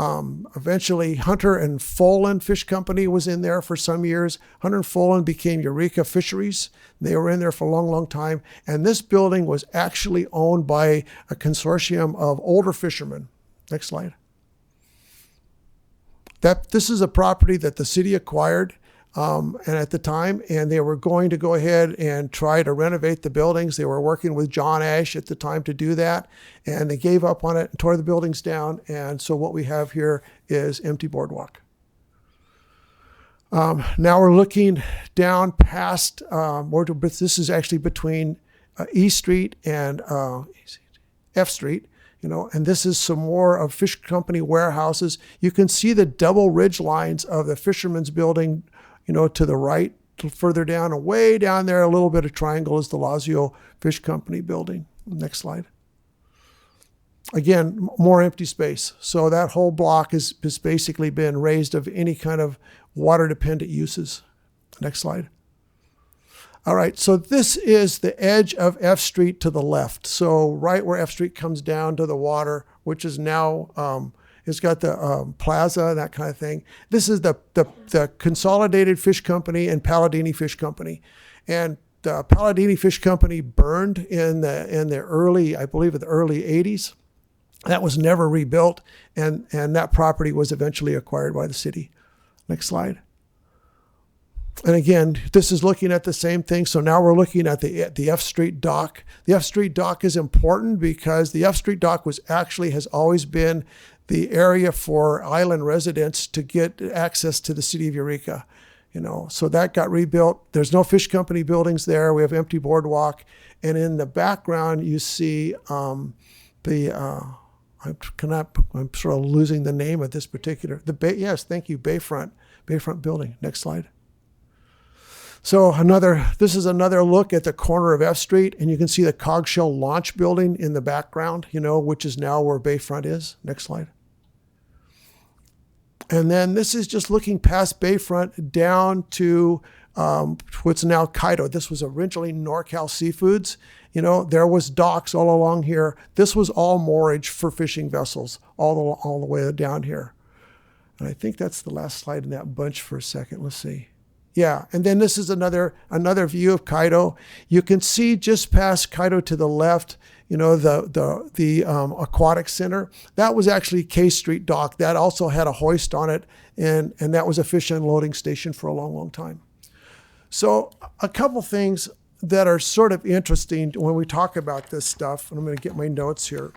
Eventually, Hunter and Folan Fish Company was in there for some years. Hunter and Folan became Eureka Fisheries. They were in there for a long, long time. And this building was actually owned by a consortium of older fishermen. Next slide. This is a property that the city acquired and at the time, and they were going to go ahead and try to renovate the buildings. They were working with John Ash at the time to do that, and they gave up on it and tore the buildings down. And so what we have here is empty boardwalk. Now we're looking down past, this is actually between E Street and F Street, and this is some more of Fish Company warehouses. You can see the double ridge lines of the Fisherman's Building, to the right, further down, and way down there, a little bit of triangle is the Lazio Fish Company building. Next slide. Again, more empty space. So that whole block has basically been raised of any kind of water-dependent uses. Next slide. All right, so this is the edge of F Street to the left. So right where F Street comes down to the water, which is now, it's got the plaza, that kind of thing. This is the Consolidated Fish Company and Palladini Fish Company. And the Palladini Fish Company burned in the early, I believe in the early 80s. That was never rebuilt, and that property was eventually acquired by the city. Next slide. And again, this is looking at the same thing. So now we're looking at the F Street dock. The F Street dock is important because the F Street dock has always been the area for island residents to get access to the city of Eureka. So that got rebuilt. There's no fish company buildings there. We have empty boardwalk. And in the background, you see I'm sort of losing the name of this particular, yes, thank you, Bayfront building. Next slide. So this is another look at the corner of F Street, and you can see the Cogshell Launch Building in the background, which is now where Bayfront is. Next slide. And then this is just looking past Bayfront down to what's now Kaido. This was originally NorCal Seafoods. There was docks all along here. This was all moorage for fishing vessels all the way down here. And I think that's the last slide in that bunch for a second. Let's see. Yeah, and then this is another view of Kaido. You can see just past Kaido to the left, the aquatic center. That was actually K Street Dock. That also had a hoist on it, and that was a fish unloading station for a long, long time. So a couple things that are sort of interesting when we talk about this stuff, and I'm going to get my notes here.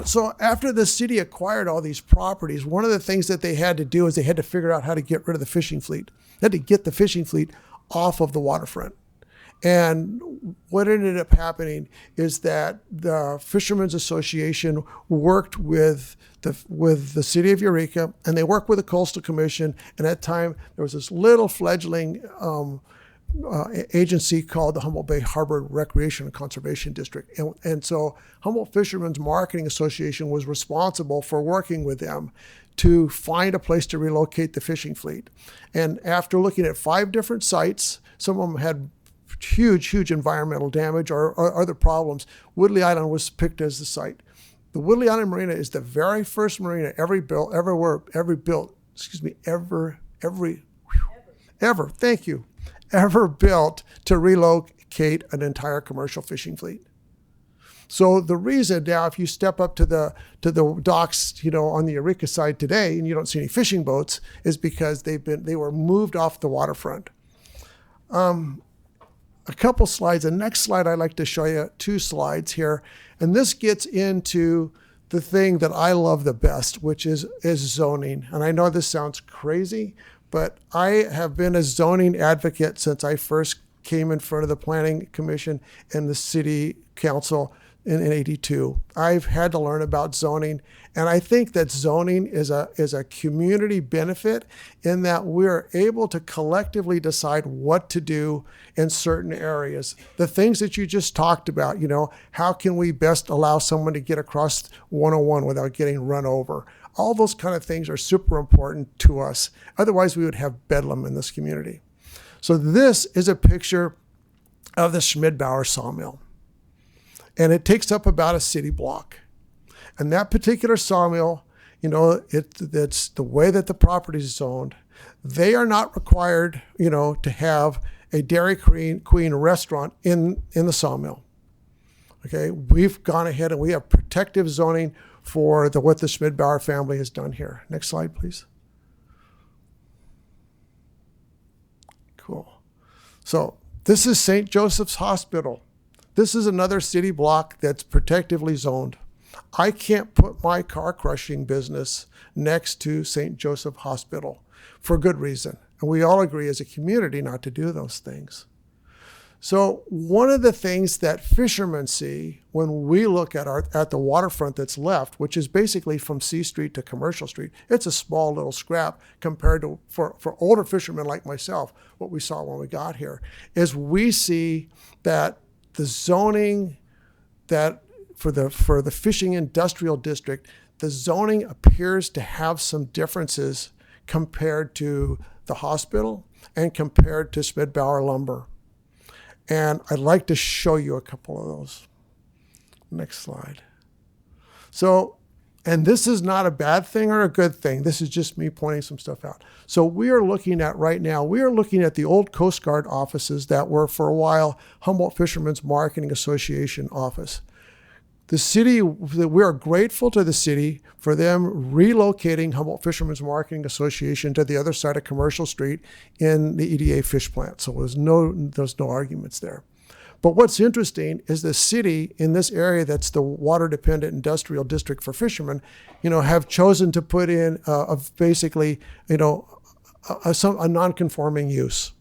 So after the city acquired all these properties, one of the things that they had to do is they had to figure out how to get rid of the fishing fleet. They had to get the fishing fleet off of the waterfront. And what ended up happening is that the Fishermen's Association worked with the city of Eureka, and they worked with the Coastal Commission. And at that time, there was this little fledgling agency called the Humboldt Bay Harbor Recreation and Conservation District. And so Humboldt Fishermen's Marketing Association was responsible for working with them to find a place to relocate the fishing fleet. And after looking at 5 different sites, some of them had huge environmental damage or other problems, Woodley Island was picked as the site. The Woodley Island Marina is the very first marina ever built to relocate an entire commercial fishing fleet. So the reason now, if you step up to the docks, on the Eureka side today, and you don't see any fishing boats, is because they were moved off the waterfront. A couple slides. The next slide, I'd like to show you 2 slides here, and this gets into the thing that I love the best, which is zoning. And I know this sounds crazy, but I have been a zoning advocate since I first came in front of the Planning Commission and the City Council in 82. I've had to learn about zoning, and I think that zoning is a community benefit in that we're able to collectively decide what to do in certain areas. The things that you just talked about, how can we best allow someone to get across 101 without getting run over? All those kind of things are super important to us. Otherwise, we would have bedlam in this community. So this is a picture of the Schmidbauer sawmill. And it takes up about a city block. And that particular sawmill, it's the way that the property is zoned. They are not required, to have a Dairy Queen restaurant in the sawmill. Okay, we've gone ahead and we have protective zoning for what the Schmidbauer family has done here. Next slide, please. Cool. So this is St. Joseph's Hospital. This is another city block that's protectively zoned. I can't put my car crushing business next to St. Joseph Hospital for good reason. And we all agree as a community not to do those things. So one of the things that fishermen see when we look at the waterfront that's left, which is basically from C Street to Commercial Street, it's a small little scrap compared to, for older fishermen like myself, what we saw when we got here, is we see that the zoning that for the fishing industrial district, the zoning appears to have some differences compared to the hospital. and compared to Smith-Bauer lumber. And I'd like to show you a couple of those. Next slide. So, and this is not a bad thing or a good thing. This is just me pointing some stuff out. So we are looking at right now, we are looking at the old Coast Guard offices that were for a while Humboldt Fishermen's Marketing Association office. The city, we are grateful to the city for them relocating Humboldt Fishermen's Marketing Association to the other side of Commercial Street in the EDA fish plant. So there's no arguments there. But what's interesting is the city in this area that's the water-dependent industrial district for fishermen, have chosen to put in basically, a non-conforming use.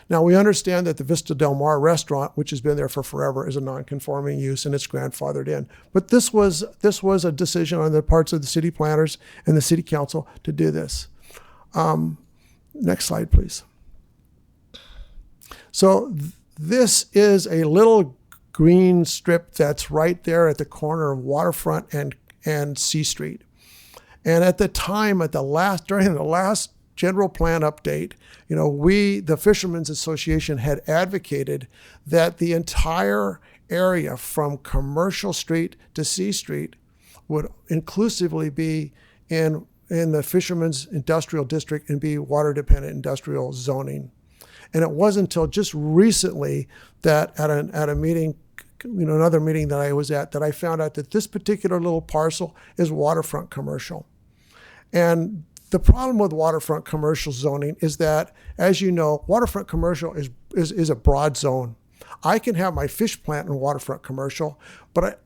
Now, we understand that the Vista Del Mar restaurant, which has been there for forever, is a non-conforming use and it's grandfathered in. But this was a decision on the parts of the city planners and the city council to do this. Next slide, please. So this is a little green strip that's right there at the corner of Waterfront and C Street. And at the time, during the last general plan update, the Fishermen's Association had advocated that the entire area from Commercial Street to C Street would inclusively be in the Fishermen's Industrial District and be water-dependent industrial zoning. And it wasn't until just recently that at a meeting, another meeting that I was at, that I found out that this particular little parcel is waterfront commercial. And the problem with waterfront commercial zoning is that, as you know, waterfront commercial is a broad zone. I can have my fish plant in waterfront commercial, but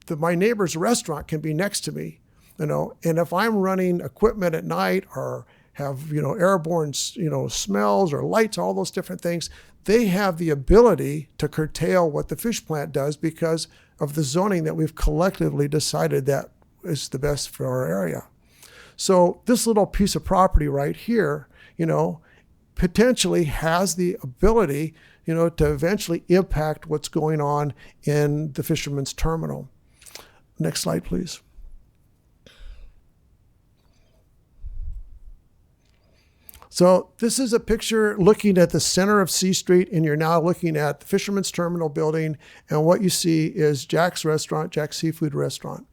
my neighbor's restaurant can be next to me, and if I'm running equipment at night or have airborne smells or lights, all those different things, they have the ability to curtail what the fish plant does because of the zoning that we've collectively decided that is the best for our area. So this little piece of property right here, potentially has the ability, to eventually impact what's going on in the fisherman's terminal. Next slide, please. So this is a picture looking at the center of C Street, and you're now looking at the Fisherman's Terminal building, and what you see is Jack's Restaurant, Jack's Seafood Restaurant.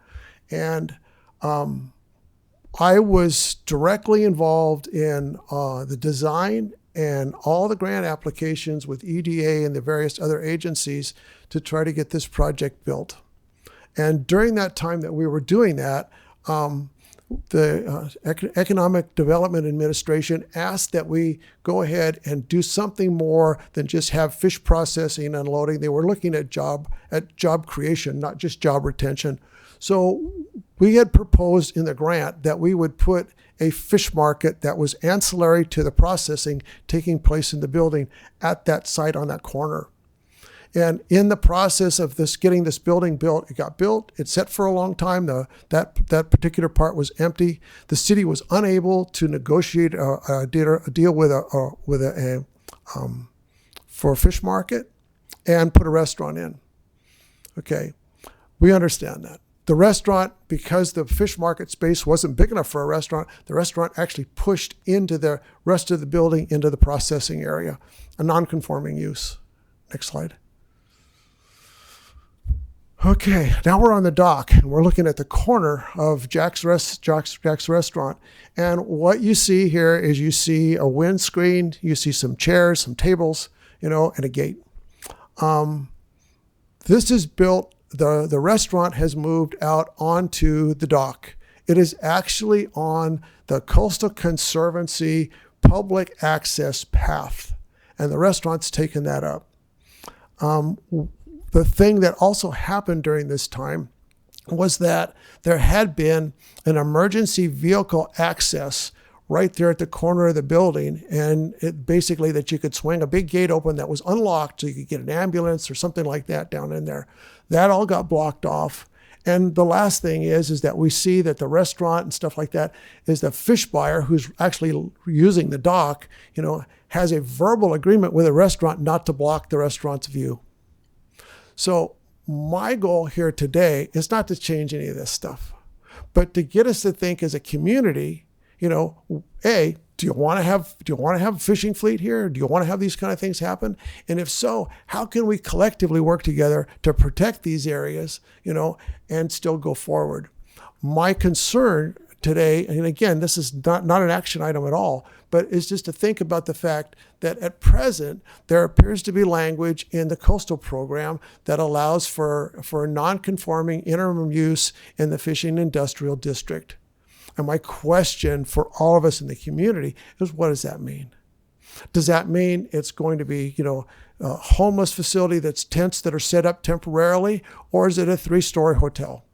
And I was directly involved in the design and all the grant applications with EDA and the various other agencies to try to get this project built. And during that time that we were doing that, the Economic Development Administration asked that we go ahead and do something more than just have fish processing and unloading. They were looking at job creation, not just job retention. So we had proposed in the grant that we would put a fish market that was ancillary to the processing taking place in the building at that site on that corner. And in the process of getting this building built, it got built. It sat for a long time. That particular part was empty. The city was unable to negotiate a deal for a fish market and put a restaurant in. Okay, we understand that. The restaurant, because the fish market space wasn't big enough for a restaurant, the restaurant actually pushed into the rest of the building into the processing area, a non-conforming use. Next slide. Okay, now we're on the dock and we're looking at the corner of Jack's Restaurant. And what you see here is you see a windscreen, you see some chairs, some tables, and a gate. This is built, the restaurant has moved out onto the dock. It is actually on the Coastal Conservancy public access path, and the restaurant's taken that up. The thing that also happened during this time was that there had been an emergency vehicle access right there at the corner of the building, and it basically that you could swing a big gate open that was unlocked so you could get an ambulance or something like that down in there. That all got blocked off. And the last thing is that we see that the restaurant and stuff like that is the fish buyer who's actually using the dock, has a verbal agreement with the restaurant not to block the restaurant's view. So my goal here today is not to change any of this stuff, but to get us to think as a community, Do you want to have a fishing fleet here? Do you want to have these kind of things happen? And if so, how can we collectively work together to protect these areas, and still go forward? My concern today, and again, this is not an action item at all, but is just to think about the fact that at present, there appears to be language in the coastal program that allows for non-conforming interim use in the fishing industrial district. And my question for all of us in the community is, what does that mean? Does that mean it's going to be, a homeless facility that's tents that are set up temporarily, or is it a 3-story hotel?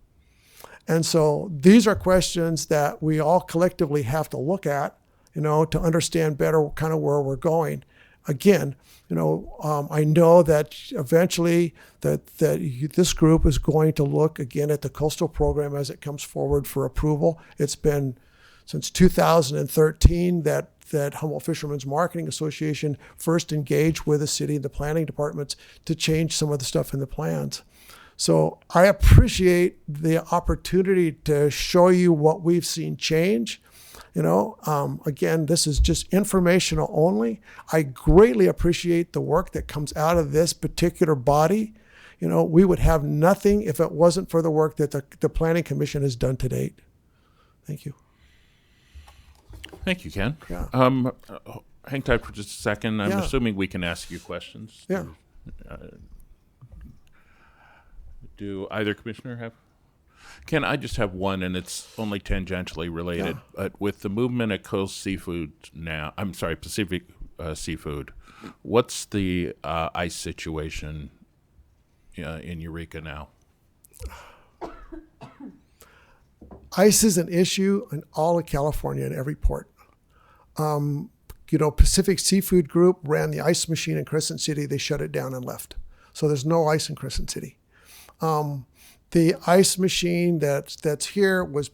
And so these are questions that we all collectively have to look at, to understand better kind of where we're going. Again, I know that eventually that this group is going to look again at the coastal program as it comes forward for approval. It's been since 2013 that Humboldt Fishermen's Marketing Association first engaged with the city and the planning departments to change some of the stuff in the plans. So I appreciate the opportunity to show you what we've seen change. Again, this is just informational only. I greatly appreciate the work that comes out of this particular body. We would have nothing if it wasn't for the work that the Planning Commission has done to date. Thank you. Thank you, Ken. Yeah. Hang tight for just a second. I'm Yeah. assuming we can ask you questions. Yeah. Do either commissioner have? Ken, I just have one, and it's only tangentially related. Yeah. But with the movement at Coast Seafood now, Pacific Seafood, what's the ice situation in Eureka now? Ice is an issue in all of California in every port. Pacific Seafood Group ran the ice machine in Crescent City. They shut it down and left. So there's no ice in Crescent City. The ice machine that's here was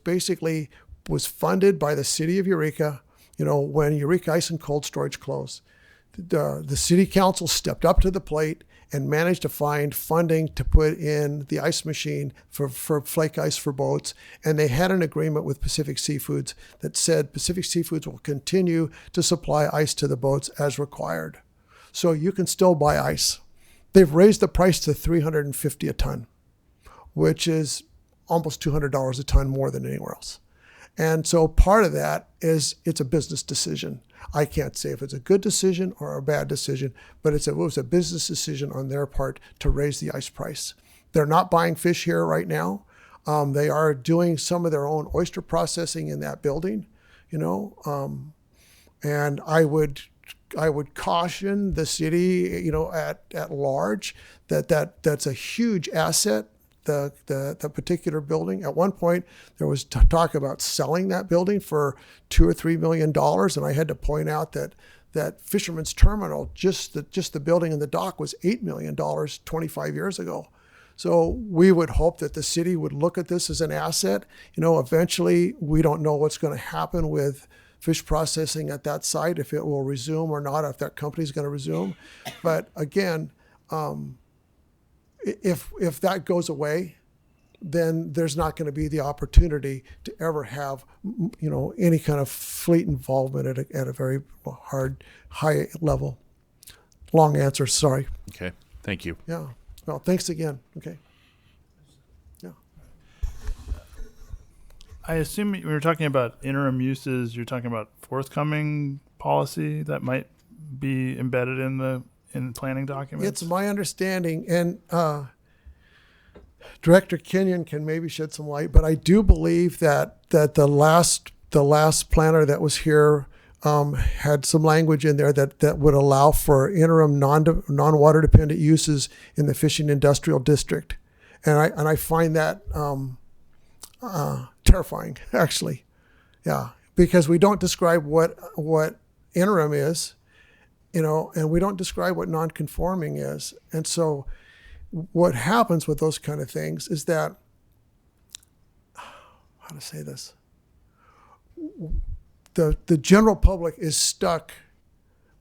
funded by the city of Eureka, when Eureka Ice and Cold Storage closed. The city council stepped up to the plate and managed to find funding to put in the ice machine for flake ice for boats. And they had an agreement with Pacific Seafoods that said Pacific Seafoods will continue to supply ice to the boats as required. So you can still buy ice. They've raised the price to $350 a ton, which is almost $200 a ton more than anywhere else. And so part of that is it's a business decision. I can't say if it's a good decision or a bad decision, but it was a business decision on their part to raise the ice price. They're not buying fish here right now. They are doing some of their own oyster processing in that building, and I would caution the city, at large, that's a huge asset. The particular building. At one point, there was talk about selling that building for $2 or $3 million, and I had to point out that Fisherman's Terminal, just the building and the dock, was $8 million 25 years ago. So we would hope that the city would look at this as an asset. Eventually, we don't know what's going to happen with fish processing at that site, if it will resume or not, if that company's going to resume. But again, if that goes away, then there's not going to be the opportunity to ever have, any kind of fleet involvement at a very high level. Long answer, sorry. Okay, thank you. Yeah. Well, thanks again. Okay. Yeah. I assume when you're talking about interim uses, you're talking about forthcoming policy that might be embedded in planning documents? It's my understanding, and Director Kenyon can maybe shed some light, but I do believe that the last planner that was here had some language in there that would allow for interim non-water dependent uses in the fishing industrial district, and I find that terrifying, actually. Yeah, because we don't describe what interim is. And we don't describe what non-conforming is. And so what happens with those kind of things is that, how to say this? The general public is stuck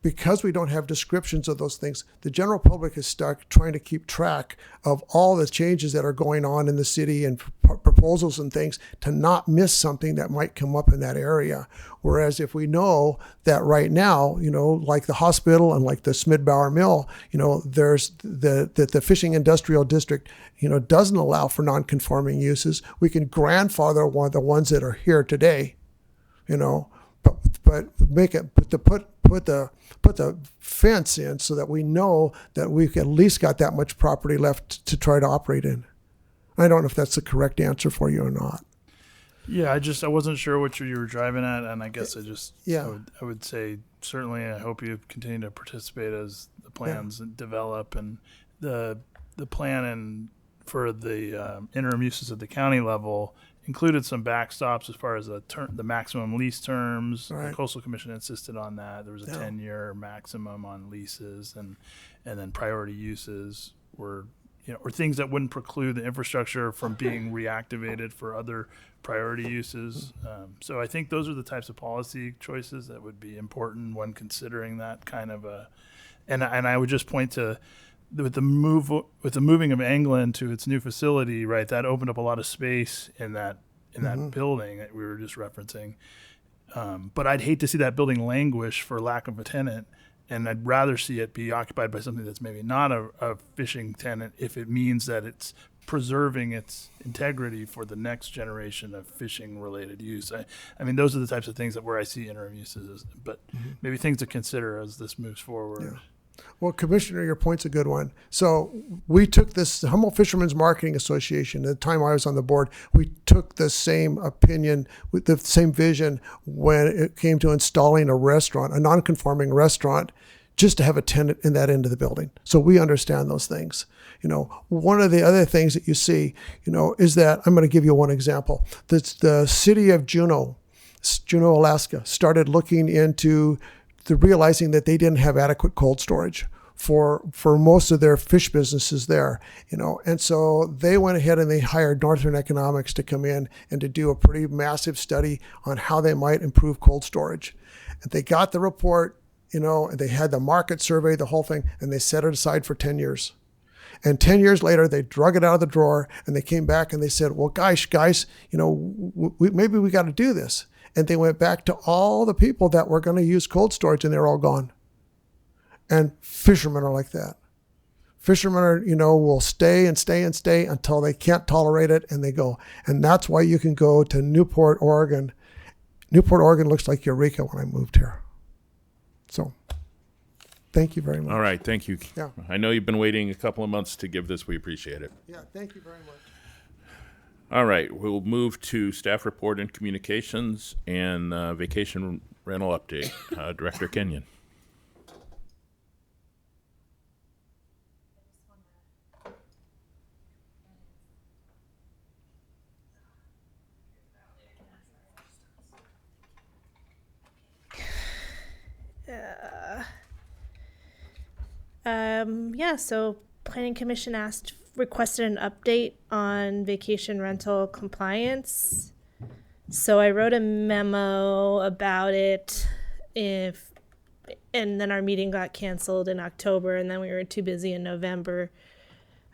because we don't have descriptions of those things, the general public is stuck trying to keep track of all the changes that are going on in the city and proposals and things to not miss something that might come up in that area. Whereas if we know that right now, like the hospital and like the Smidbauer Mill, there's the fishing industrial district, doesn't allow for non-conforming uses. We can grandfather the ones that are here today, but make it put the fence in so that we know that we've at least got that much property left to try to operate in. I don't know if that's the correct answer for you or not. Yeah, I wasn't sure what you were driving at, and I guess Yeah. I would say certainly I hope you continue to participate as the plans develop, and the plan for the interim uses at the county level included some backstops as far as the maximum lease terms. Right. The Coastal Commission insisted on that. There was a 10-year maximum on leases, and then priority uses were or things that wouldn't preclude the infrastructure from being reactivated for other priority uses. So I think those are the types of policy choices that would be important when considering that kind of and I would just point to with the moving of England to its new facility, right? That opened up a lot of space in that building that we were just referencing. But I'd hate to see that building languish for lack of a tenant. And I'd rather see it be occupied by something that's maybe not a fishing tenant if it means that it's preserving its integrity for the next generation of fishing-related use. I mean, those are the types of things where I see interim uses, but maybe things to consider as this moves forward. Yeah. Well, Commissioner, your point's a good one. So we took this, the Humboldt Fishermen's Marketing Association, at the time I was on the board, we took the same opinion, with the same vision when it came to installing a restaurant, a non-conforming restaurant, just to have a tenant in that end of the building. So we understand those things. One of the other things that you see, is that, I'm going to give you one example. The city of Juneau, Alaska, started looking into realizing that they didn't have adequate cold storage for most of their fish businesses there, and so they went ahead and they hired Northern Economics to come in and to do a pretty massive study on how they might improve cold storage. And they got the report, and they had the market survey, the whole thing, and they set it aside for 10 years. And 10 years later, they drug it out of the drawer and they came back and they said, well, guys, maybe we got to do this. And they went back to all the people that were going to use cold storage, and they're all gone. And fishermen are like that. Fishermen are, will stay and stay and stay until they can't tolerate it, and they go. And that's why you can go to Newport, Oregon. Newport, Oregon looks like Eureka when I moved here. So thank you very much. All right, thank you. Yeah. I know you've been waiting a couple of months to give this. We appreciate it. Yeah, thank you very much. All right, we'll move to staff report and communications and vacation rental update. Director Kenyon. So Planning Commission requested an update on vacation rental compliance. So I wrote a memo about it and then our meeting got canceled in October, and then we were too busy in November.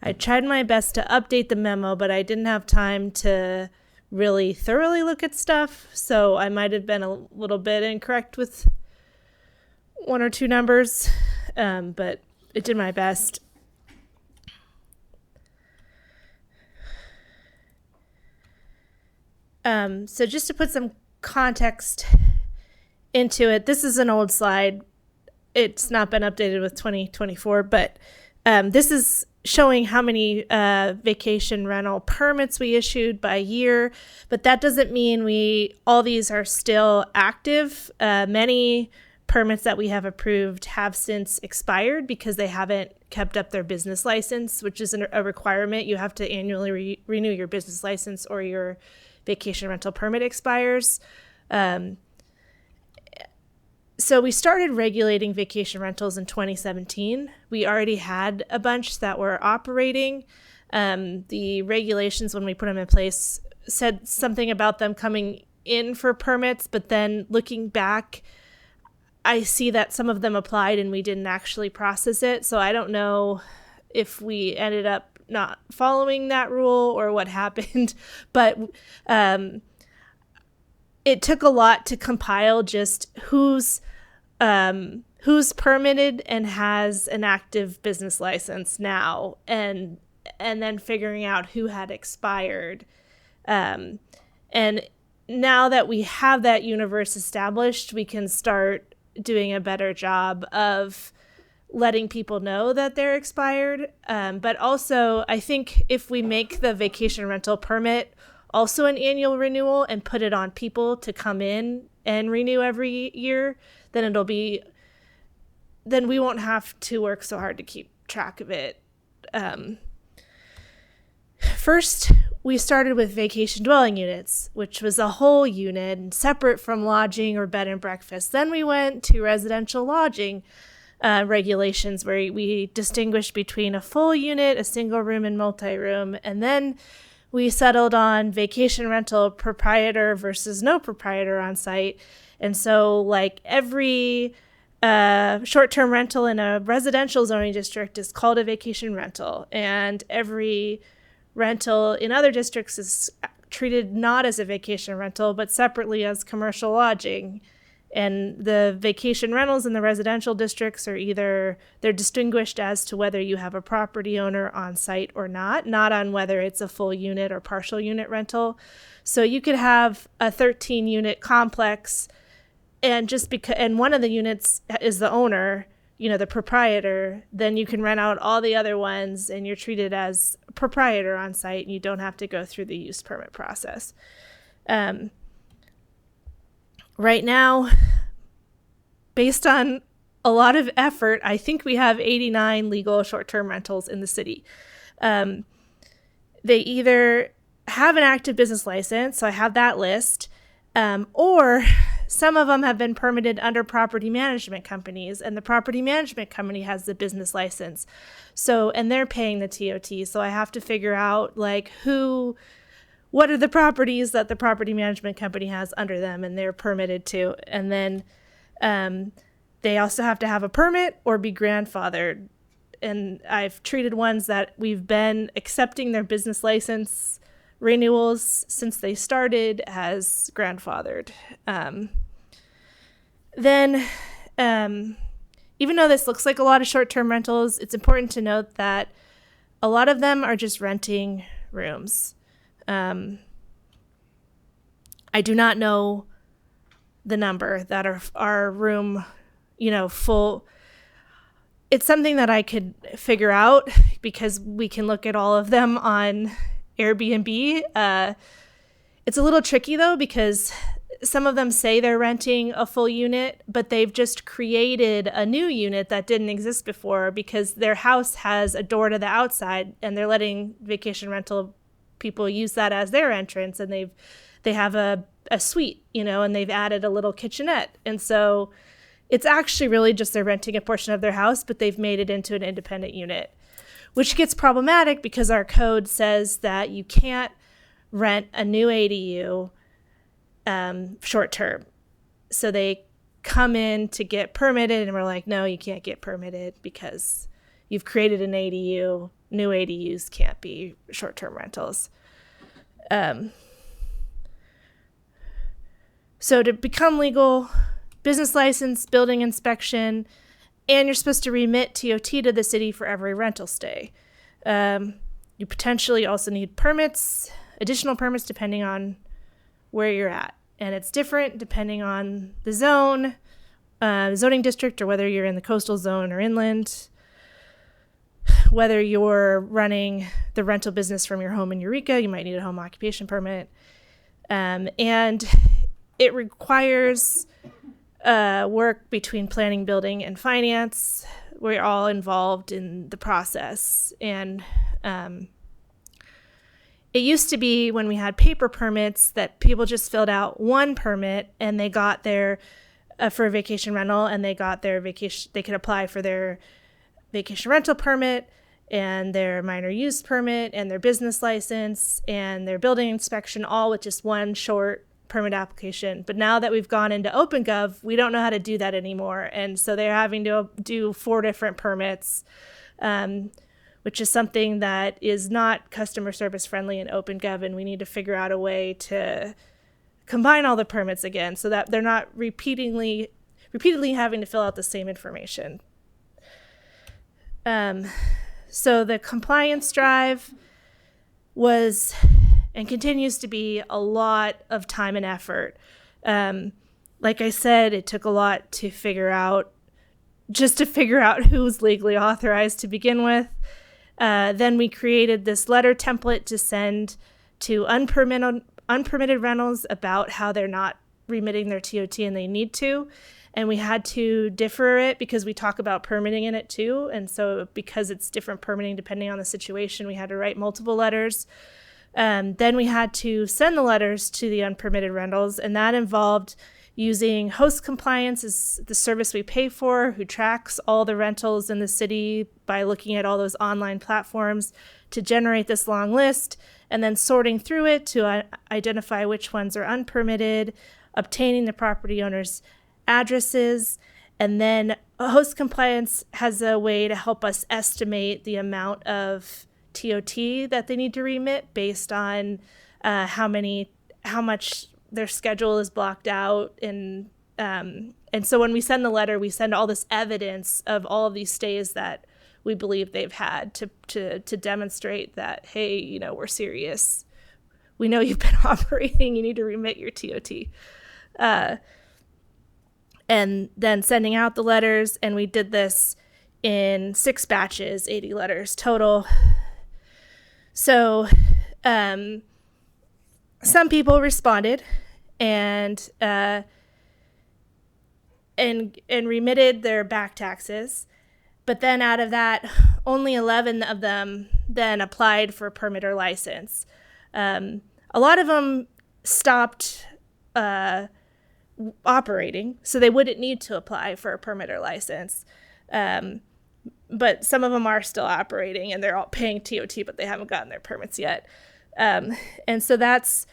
I tried my best to update the memo, but I didn't have time to really thoroughly look at stuff. So I might have been a little bit incorrect with one or two numbers, but it did my best. So just to put some context into it, this is an old slide. It's not been updated with 2024, but this is showing how many vacation rental permits we issued by year, but that doesn't mean all these are still active. Many permits that we have approved have since expired because they haven't kept up their business license, which is a requirement. You have to annually renew your business license or your vacation rental permit expires. So we started regulating vacation rentals in 2017. We already had a bunch that were operating. The regulations, when we put them in place, said something about them coming in for permits, but then looking back, I see that some of them applied and we didn't actually process it. So I don't know if we ended up not following that rule or what happened. But it took a lot to compile just who's permitted and has an active business license now, and then figuring out who had expired. And now that we have that universe established, we can start doing a better job of letting people know that they're expired. But also, I think if we make the vacation rental permit also an annual renewal and put it on people to come in and renew every year, then we won't have to work so hard to keep track of it. First, we started with vacation dwelling units, which was a whole unit separate from lodging or bed and breakfast. Then we went to residential lodging regulations, where we distinguished between a full unit, a single room, and multi-room. And then we settled on vacation rental proprietor versus no proprietor on site. And so like every short-term rental in a residential zoning district is called a vacation rental, and every rental in other districts is treated not as a vacation rental, but separately as commercial lodging. And the vacation rentals in the residential districts they're distinguished as to whether you have a property owner on site or not on whether it's a full unit or partial unit rental. So you could have a 13-unit complex, and and one of the units is the owner, the proprietor, then you can rent out all the other ones and you're treated as a proprietor on site and you don't have to go through the use permit process. Right now, based on a lot of effort, I think we have 89 legal short-term rentals in the city. They either have an active business license, so I have that list, or some of them have been permitted under property management companies, and the property management company has the business license. And they're paying the TOT. So I have to figure out what are the properties that the property management company has under them and they're permitted to. And then they also have to have a permit or be grandfathered. And I've treated ones that we've been accepting their business license renewals since they started as grandfathered. Then, even though this looks like a lot of short-term rentals, it's important to note that a lot of them are just renting rooms. I do not know the number that are room, full. It's something that I could figure out because we can look at all of them on Airbnb. It's a little tricky though, because some of them say they're renting a full unit, but they've just created a new unit that didn't exist before because their house has a door to the outside and they're letting vacation rental people use that as their entrance, and they have a suite, and they've added a little kitchenette. And so it's actually really just they're renting a portion of their house, but they've made it into an independent unit, which gets problematic because our code says that you can't rent a new ADU short term. So they come in to get permitted and we're like, no, you can't get permitted because you've created an ADU. New ADUs can't be short-term rentals. So to become legal, business license, building inspection, and you're supposed to remit TOT to the city for every rental stay. You potentially also need permits, additional permits depending on where you're at. And it's different depending on the zone, zoning district, or whether you're in the coastal zone or inland. Whether you're running the rental business from your home in Eureka, you might need a home occupation permit. And it requires work between planning, building, and finance. We're all involved in the process. And it used to be when we had paper permits that people just filled out one permit and they got their, for a vacation rental, and they got their vacation, they could apply for their vacation rental permit and their minor use permit and their business license and their building inspection, all with just one short permit application. But now that we've gone into OpenGov, we don't know how to do that anymore. And so they're having to do 4 different permits, which is something that is not customer service friendly in OpenGov. And we need to figure out a way to combine all the permits again so that they're not repeatedly having to fill out the same information. So the compliance drive was and continues to be a lot of time and effort. Like I said, it took a lot to figure out who's legally authorized to begin with. Then we created this letter template to send to unpermitted rentals about how they're not remitting their TOT and they need to. And we had to differ it because we talk about permitting in it too. And so because it's different permitting depending on the situation, we had to write multiple letters. Then we had to send the letters to the unpermitted rentals, and that involved using host compliance as the service we pay for, who tracks all the rentals in the city by looking at all those online platforms to generate this long list, and then sorting through it to identify which ones are unpermitted, obtaining the property owner's addresses, and then host compliance has a way to help us estimate the amount of TOT that they need to remit based on how much their schedule is blocked out, and so when we send the letter, we send all this evidence of all of these stays that we believe they've had to demonstrate that, hey, we're serious. We know you've been operating. You need to remit your TOT. And then sending out the letters, and we did this in 6 batches, 80 letters total. So some people responded and remitted their back taxes, but then out of that, only 11 of them then applied for a permit or license. A lot of them stopped operating, so they wouldn't need to apply for a permit or license. But some of them are still operating and they're all paying TOT, but they haven't gotten their permits yet. And so that's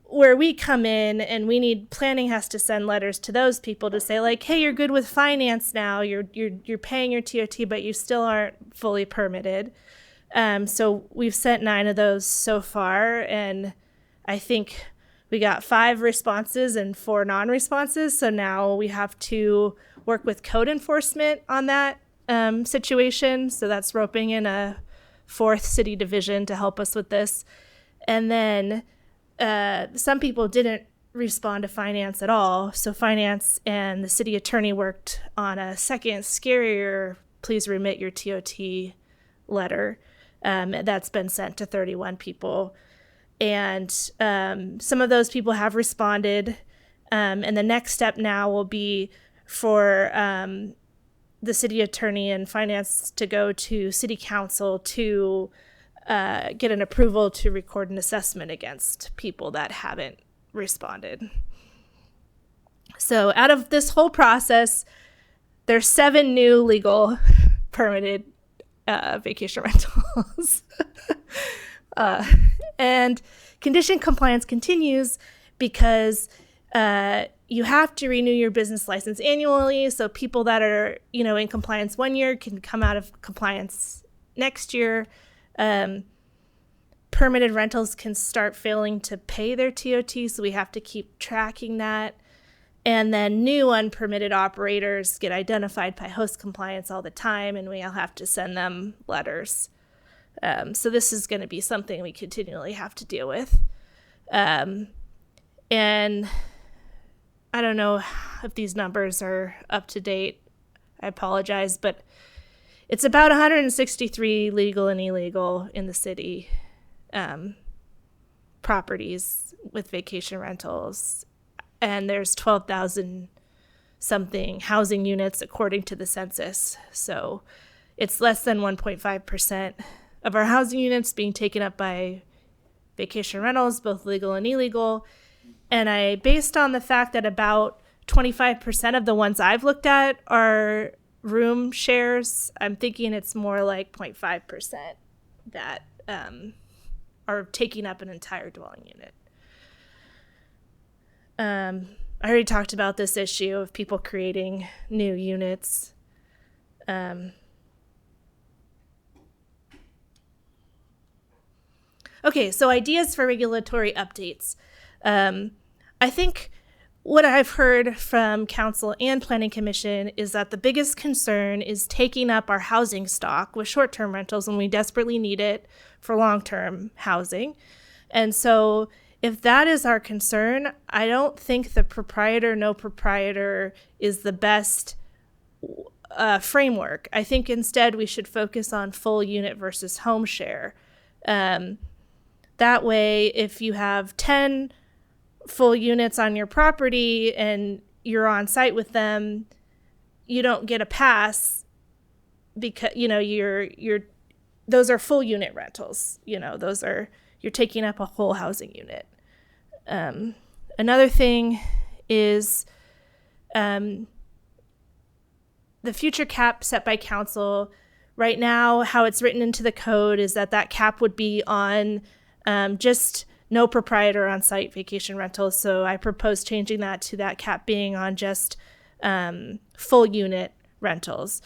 where we come in, and planning has to send letters to those people to say, like, hey, you're good with finance now. You're paying your TOT, but you still aren't fully permitted. So we've sent 9 of those so far, and I think we got 5 responses and 4 non-responses. So now we have to work with code enforcement on that situation. So that's roping in a 4th city division to help us with this. And then some people didn't respond to finance at all. So finance and the city attorney worked on a second, scarier, please remit your TOT letter. That's been sent to 31 people. And some of those people have responded. And the next step now will be for the city attorney and finance to go to city council to get an approval to record an assessment against people that haven't responded. So out of this whole process, there's 7 new legal permitted vacation rentals. And condition compliance continues because you have to renew your business license annually. So people that are, in compliance one year can come out of compliance next year. Permitted rentals can start failing to pay their TOT, so we have to keep tracking that. And then new unpermitted operators get identified by host compliance all the time, and we'll have to send them letters. So this is going to be something we continually have to deal with. And I don't know if these numbers are up to date. I apologize, but it's about 163 legal and illegal in the city properties with vacation rentals. And there's 12,000 something housing units according to the census. So it's less than 1.5% of our housing units being taken up by vacation rentals, both legal and illegal. And based on the fact that about 25% of the ones I've looked at are room shares, I'm thinking it's more like 0.5% that are taking up an entire dwelling unit. I already talked about this issue of people creating new units. Okay, so ideas for regulatory updates. I think what I've heard from council and planning commission is that the biggest concern is taking up our housing stock with short-term rentals when we desperately need it for long-term housing. And so if that is our concern, I don't think the proprietor, no proprietor is the best framework. I think instead we should focus on full unit versus home share. That way, if you have 10 full units on your property and you're on site with them, you don't get a pass because, those are full unit rentals. You're taking up a whole housing unit. Another thing is the future cap set by council. Right now, how it's written into the code is that cap would be on just no proprietor on site vacation rentals. So I propose changing that to that cap being on just full unit rentals.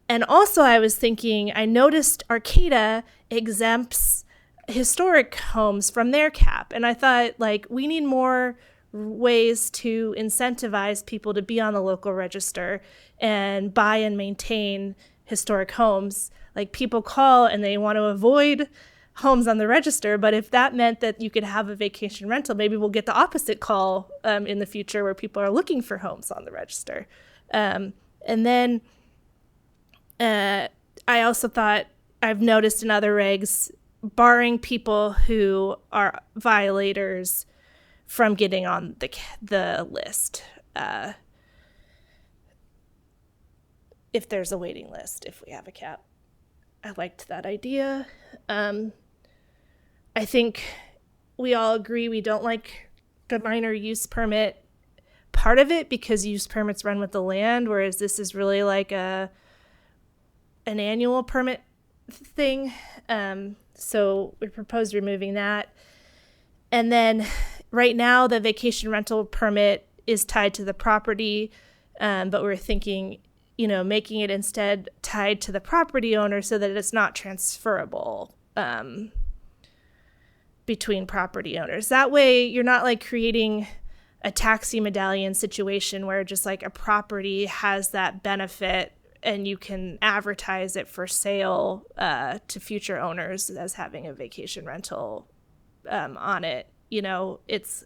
And also I was thinking, I noticed Arcata exempts historic homes from their cap. And I thought, we need more ways to incentivize people to be on the local register and buy and maintain historic homes. People call and they want to avoid homes on the register, but if that meant that you could have a vacation rental, maybe we'll get the opposite call in the future where people are looking for homes on the register. And then I also thought, I've noticed in other regs, barring people who are violators from getting on the list. If there's a waiting list, if we have a cap. I liked that idea. I think we all agree we don't like the minor use permit part of it because use permits run with the land, whereas this is really like an annual permit thing. So we propose removing that. And then right now the vacation rental permit is tied to the property, but we're thinking, making it instead tied to the property owner so that it's not transferable between property owners. That way you're not creating a taxi medallion situation where just a property has that benefit and you can advertise it for sale to future owners as having a vacation rental on it. It's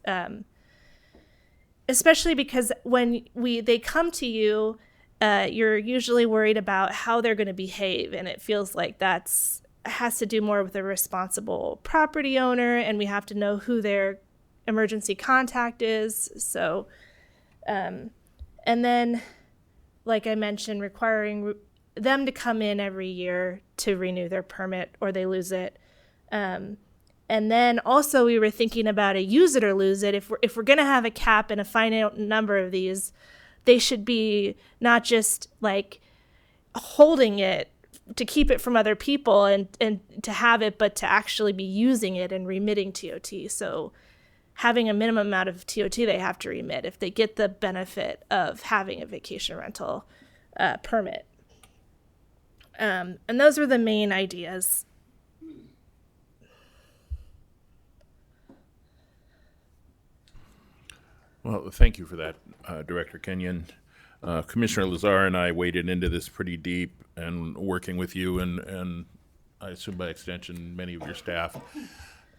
especially because when they come to you, you're usually worried about how they're going to behave, and it feels like has to do more with a responsible property owner, and we have to know who their emergency contact is. So, and then, like I mentioned, requiring them to come in every year to renew their permit or they lose it. And then also we were thinking about a use it or lose it. If we're going to have a cap and a finite number of these, they should be not just holding it to keep it from other people and to have it, but to actually be using it and remitting TOT. So having a minimum amount of TOT they have to remit if they get the benefit of having a vacation rental permit. And those were the main ideas. Well, thank you for that, Director Kenyon. Commissioner Lazar and I waded into this pretty deep, and working with you and I assume by extension many of your staff.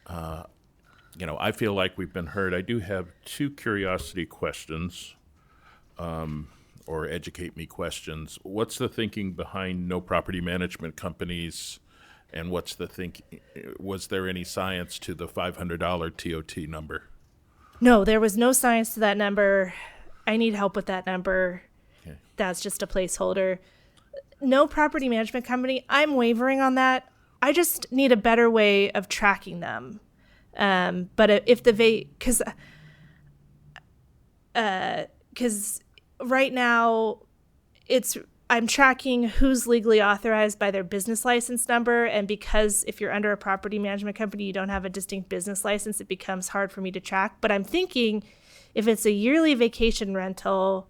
I feel like we've been heard. I do have two curiosity questions, or educate me questions. What's the thinking behind no property management companies, and what's the was there any science to the $500 TOT number? No, there was no science to that number. I need help with that number. Okay. That's just a placeholder. No property management company, I'm wavering on that. I just need a better way of tracking them. But if because right now I'm tracking who's legally authorized by their business license number, and because if you're under a property management company, you don't have a distinct business license, it becomes hard for me to track. But I'm thinking If it's a yearly vacation rental,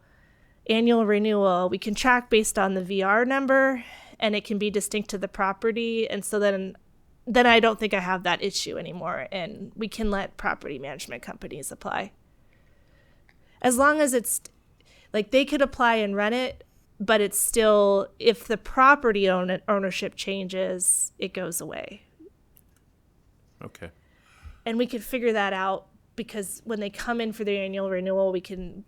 annual renewal, we can track based on the VR number, and it can be distinct to the property. And so then I don't think I have that issue anymore, and we can let property management companies apply. As long as it's like they could apply and run it, but it's still, if the property ownership changes, it goes away. Okay. And we could figure that out, because when they come in for their annual renewal, we can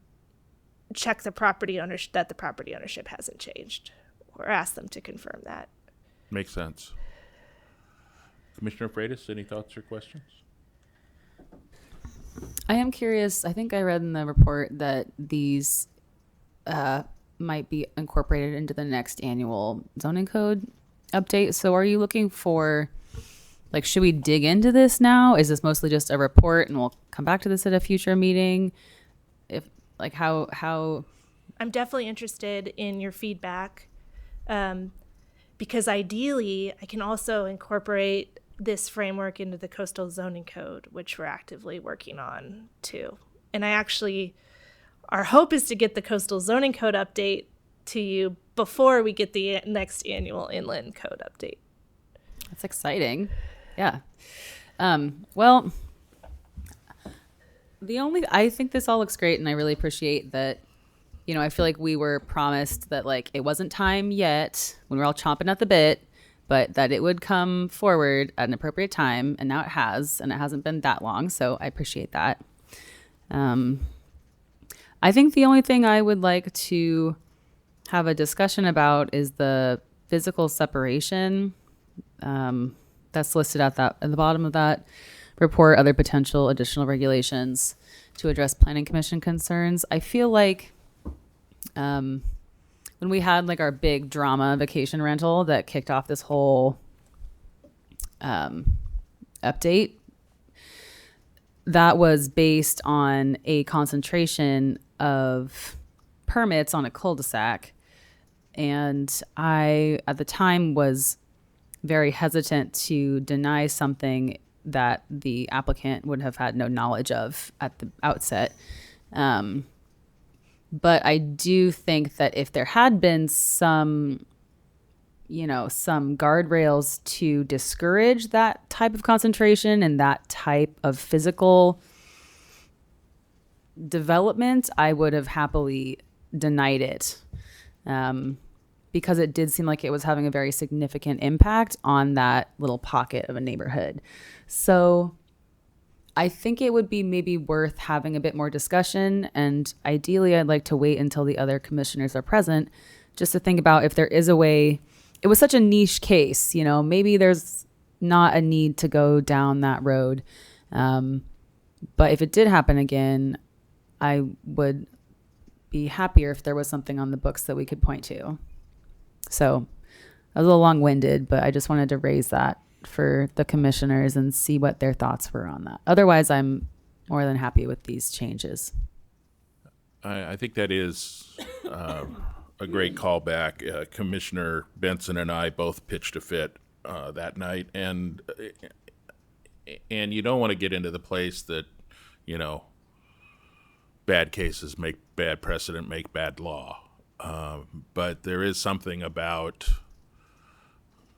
check the property ownership, that the property ownership hasn't changed, or ask them to confirm that. Makes sense. Commissioner Freitas, any thoughts or questions? I am curious. I think I read in the report that these might be incorporated into the next annual zoning code update. So are you looking for, like, should we dig into this now? Is this mostly just a report and we'll come back to this at a future meeting? If, like, how I'm definitely interested in your feedback, because ideally I can also incorporate this framework into the coastal zoning code, which we're actively working on too. And our hope is to get the coastal zoning code update to you before we get the next annual inland code update. That's exciting. Yeah. Well, I think this all looks great, and I really appreciate that. I feel like we were promised that, like, it wasn't time yet when we were all chomping at the bit, but that it would come forward at an appropriate time, and now it has, and it hasn't been that long, so I appreciate that. I think the only thing I would like to have a discussion about is the physical separation that's listed at the bottom of that report, other potential additional regulations to address planning commission concerns. I feel like when we had, like, our big drama vacation rental that kicked off this whole update, that was based on a concentration of permits on a cul-de-sac. And I, at the time, was very hesitant to deny something that the applicant would have had no knowledge of at the outset. But I do think that if there had been some guardrails to discourage that type of concentration and that type of physical development, I would have happily denied it, because it did seem like it was having a very significant impact on that little pocket of a neighborhood. So I think it would be maybe worth having a bit more discussion, and ideally I'd like to wait until the other commissioners are present just to think about if there is a way. It was such a niche case, maybe there's not a need to go down that road. But if it did happen again, I would be happier if there was something on the books that we could point to. So I was a little long-winded, but I just wanted to raise that for the commissioners and see what their thoughts were on that. Otherwise, I'm more than happy with these changes. I think that is a great callback. Commissioner Benson and I both pitched a fit that night, and you don't want to get into the place that, bad cases make bad precedent, make bad law. But there is something about,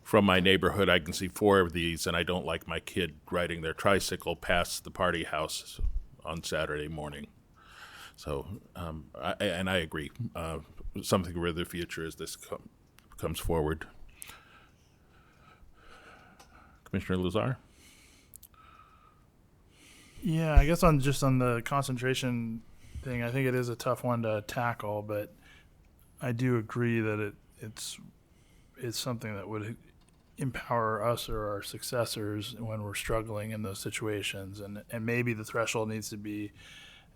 from my neighborhood, I can see 4 of these, and I don't like my kid riding their tricycle past the party house on Saturday morning. So, I agree. Something for the future as this comes forward. Commissioner Lazar? Yeah, I guess on the concentration thing, I think it is a tough one to tackle, but I do agree that it's something that would empower us or our successors when we're struggling in those situations, and maybe the threshold needs to be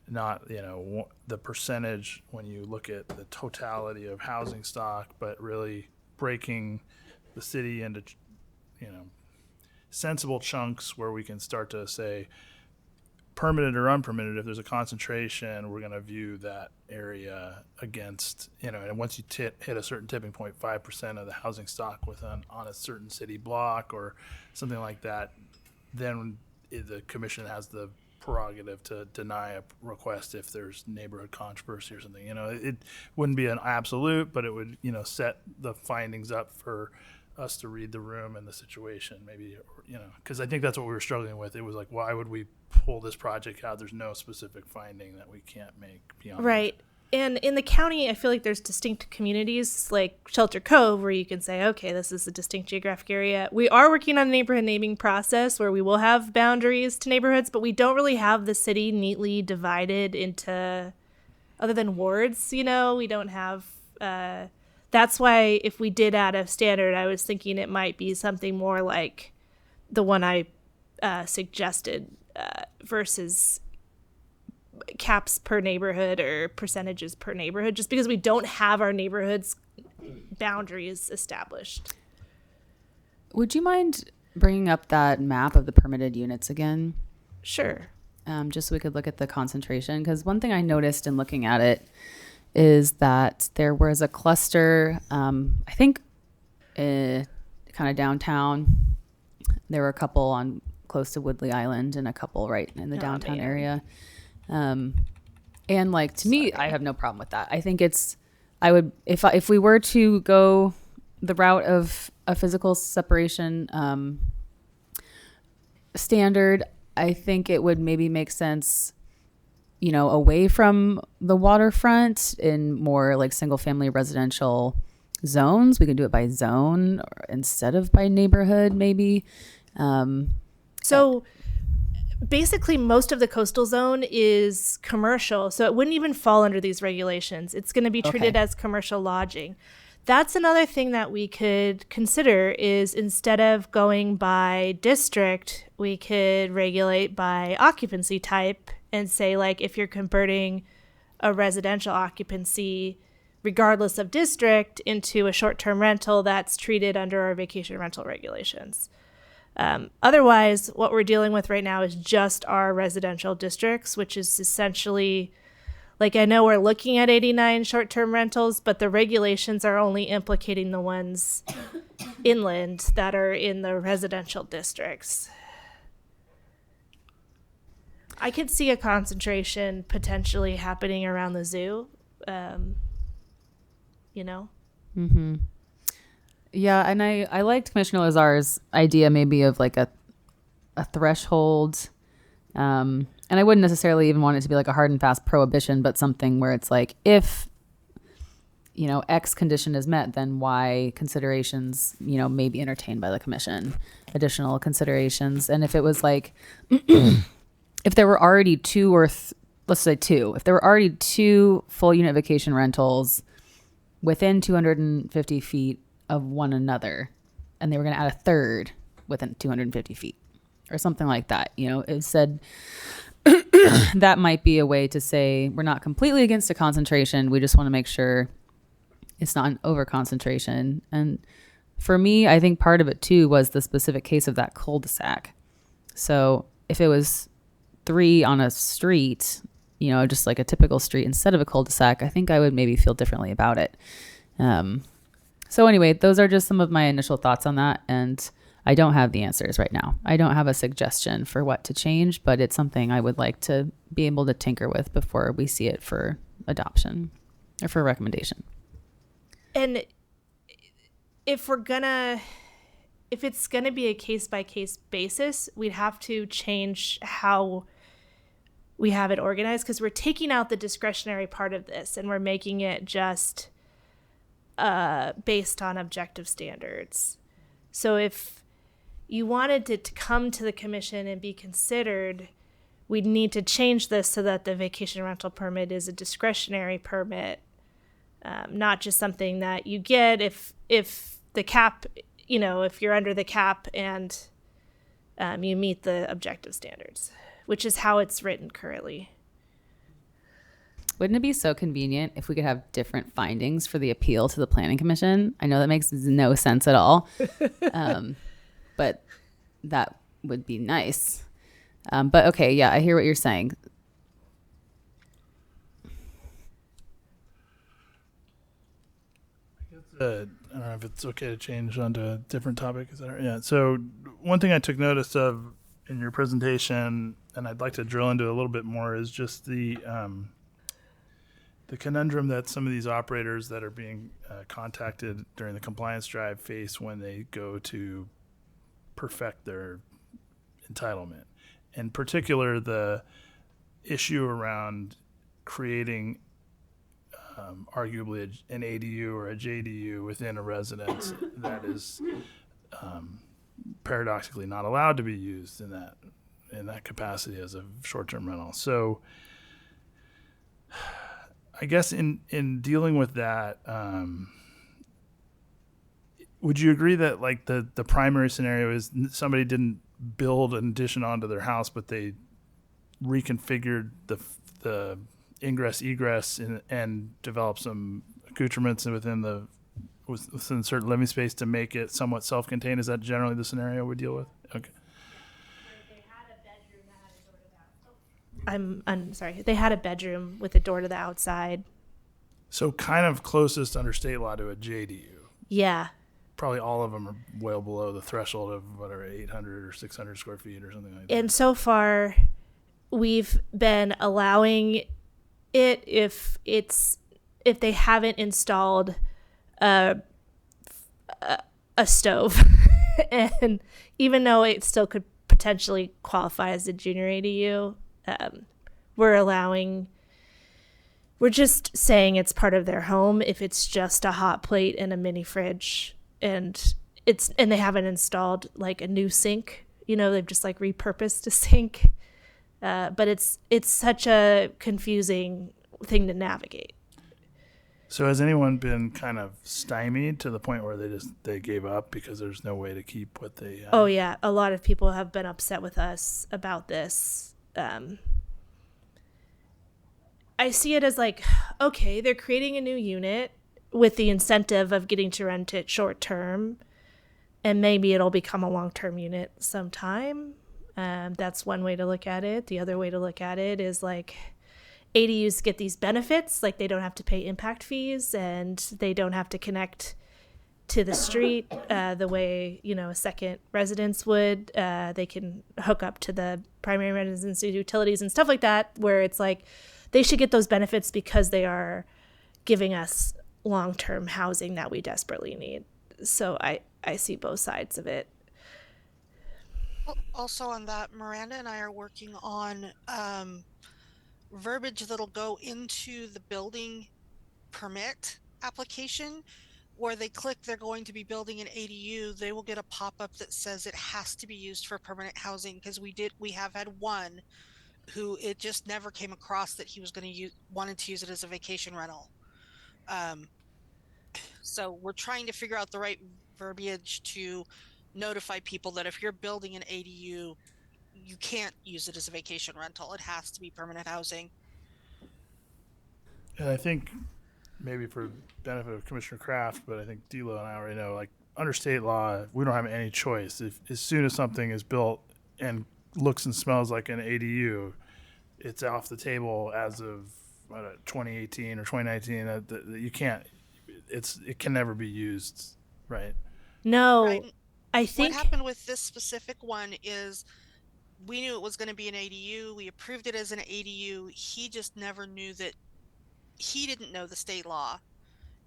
not the percentage when you look at the totality of housing stock, but really breaking the city into sensible chunks where we can start to say, permitted or unpermitted, if there's a concentration, we're going to view that area against, and once you hit a certain tipping point, 5% of the housing stock on a certain city block or something like that, then the commission has the prerogative to deny a request if there's neighborhood controversy or something. It wouldn't be an absolute, but it would, set the findings up for us to read the room and the situation, maybe, because I think that's what we were struggling with. It was like, why would we pull this project out? There's no specific finding that we can't make beyond. Right. And in the county, I feel like there's distinct communities like Shelter Cove where you can say, okay, this is a distinct geographic area. We are working on a neighborhood naming process where we will have boundaries to neighborhoods, but we don't really have the city neatly divided into, other than wards, we don't have, that's why if we did add a standard, I was thinking it might be something more like the one I suggested versus caps per neighborhood or percentages per neighborhood, just because we don't have our neighborhoods boundaries established. Would you mind bringing up that map of the permitted units again? Sure. Just so we could look at the concentration, because one thing I noticed in looking at it is that there was a cluster, I think kind of downtown. There were a couple on close to Woodley Island and a couple right in the downtown area. And like, to me, I have no problem with that. I think I would, if we were to go the route of a physical separation standard, I think it would maybe make sense, away from the waterfront in more like single family residential zones. We could do it by zone instead of by neighborhood, maybe. So basically most of the coastal zone is commercial, so it wouldn't even fall under these regulations. It's going to be treated as commercial lodging. That's another thing that we could consider is instead of going by district, we could regulate by occupancy type and say, like, if you're converting a residential occupancy, regardless of district, into a short-term rental, that's treated under our vacation rental regulations. Otherwise, what we're dealing with right now is just our residential districts, which is essentially, like, I know we're looking at 89 short-term rentals, but the regulations are only implicating the ones inland that are in the residential districts. I could see a concentration potentially happening around the zoo, Mm-hmm. Yeah, and I liked Commissioner Lazar's idea maybe of like a threshold. And I wouldn't necessarily even want it to be like a hard and fast prohibition, but something where it's like, if, X condition is met, then Y considerations, may be entertained by the commission, additional considerations. And if it was like, if there were already let's say two, if there were already two full unit vacation rentals within 250 feet of one another, and they were going to add a third within 250 feet or something like that, it said that might be a way to say we're not completely against a concentration. We just want to make sure it's not an over concentration. And for me, I think part of it too was the specific case of that cul-de-sac. So if it was 3 on a street, just like a typical street instead of a cul-de-sac, I think I would maybe feel differently about it. So anyway, those are just some of my initial thoughts on that. And I don't have the answers right now. I don't have a suggestion for what to change, but it's something I would like to be able to tinker with before we see it for adoption or for recommendation. And if it's gonna be a case by case basis, we'd have to change how we have it organized, because we're taking out the discretionary part of this and we're making it just based on objective standards. So if you wanted it to come to the commission and be considered, we'd need to change this so that the vacation rental permit is a discretionary permit, not just something that you get if the cap, if you're under the cap and you meet the objective standards, which is how it's written currently. Wouldn't it be so convenient if we could have different findings for the appeal to the Planning Commission? I know that makes no sense at all, but that would be nice. But okay, yeah, I hear what you're saying. I don't know if it's okay to change onto a different topic. Yeah. So one thing I took notice of in your presentation, and I'd like to drill into a little bit more, is just the conundrum that some of these operators that are being contacted during the compliance drive face when they go to perfect their entitlement. In particular, the issue around creating arguably an ADU or a JDU within a residence that is paradoxically not allowed to be used in that capacity as a short-term rental. So I guess in dealing with that, would you agree that like the primary scenario is somebody didn't build an addition onto their house, but they reconfigured the ingress egress and developed some accoutrements within certain living space to make it somewhat self-contained? Is that generally the scenario we deal with? Okay. I'm sorry. They had a bedroom with a door to the outside. So kind of closest under state law to a JDU. Yeah. Probably all of them are well below the threshold of whatever 800 or 600 square feet or something like that. And so far, we've been allowing it if they haven't installed a stove, and even though it still could potentially qualify as a junior ADU, we're just saying it's part of their home if it's just a hot plate and a mini fridge, and they haven't installed like a new sink. They've just like repurposed a sink. But it's such a confusing thing to navigate. So has anyone been kind of stymied to the point where they gave up because there's no way to keep what they? Oh yeah, a lot of people have been upset with us about this. I see it as like, okay, they're creating a new unit with the incentive of getting to rent it short term, and maybe it'll become a long-term unit sometime. That's one way to look at it. The other way to look at it is like ADUs get these benefits, like they don't have to pay impact fees and they don't have to connect to the street the way, a second residence would. They can hook up to the primary residence utilities and stuff like that, where it's like they should get those benefits because they are giving us long-term housing that we desperately need. So I see both sides of it. Also on that, Miranda and I are working on verbiage that'll go into the building permit application where they click they're going to be building an ADU. They will get a pop-up that says it has to be used for permanent housing, because we have had one who it just never came across that he was going to wanted to use it as a vacation rental. So we're trying to figure out the right verbiage to notify people that if you're building an ADU, you can't use it as a vacation rental. It has to be permanent housing. And I think maybe for benefit of Commissioner Kraft, but I think D'Lo and I already know, like under state law, we don't have any choice. If as soon as something is built and looks and smells like an ADU, it's off the table as of 2018 or 2019. That you can't. It can never be used, right? No. Right. I think what happened with this specific one is we knew it was going to be an ADU. We approved it as an ADU. He just never knew that he didn't know the state law,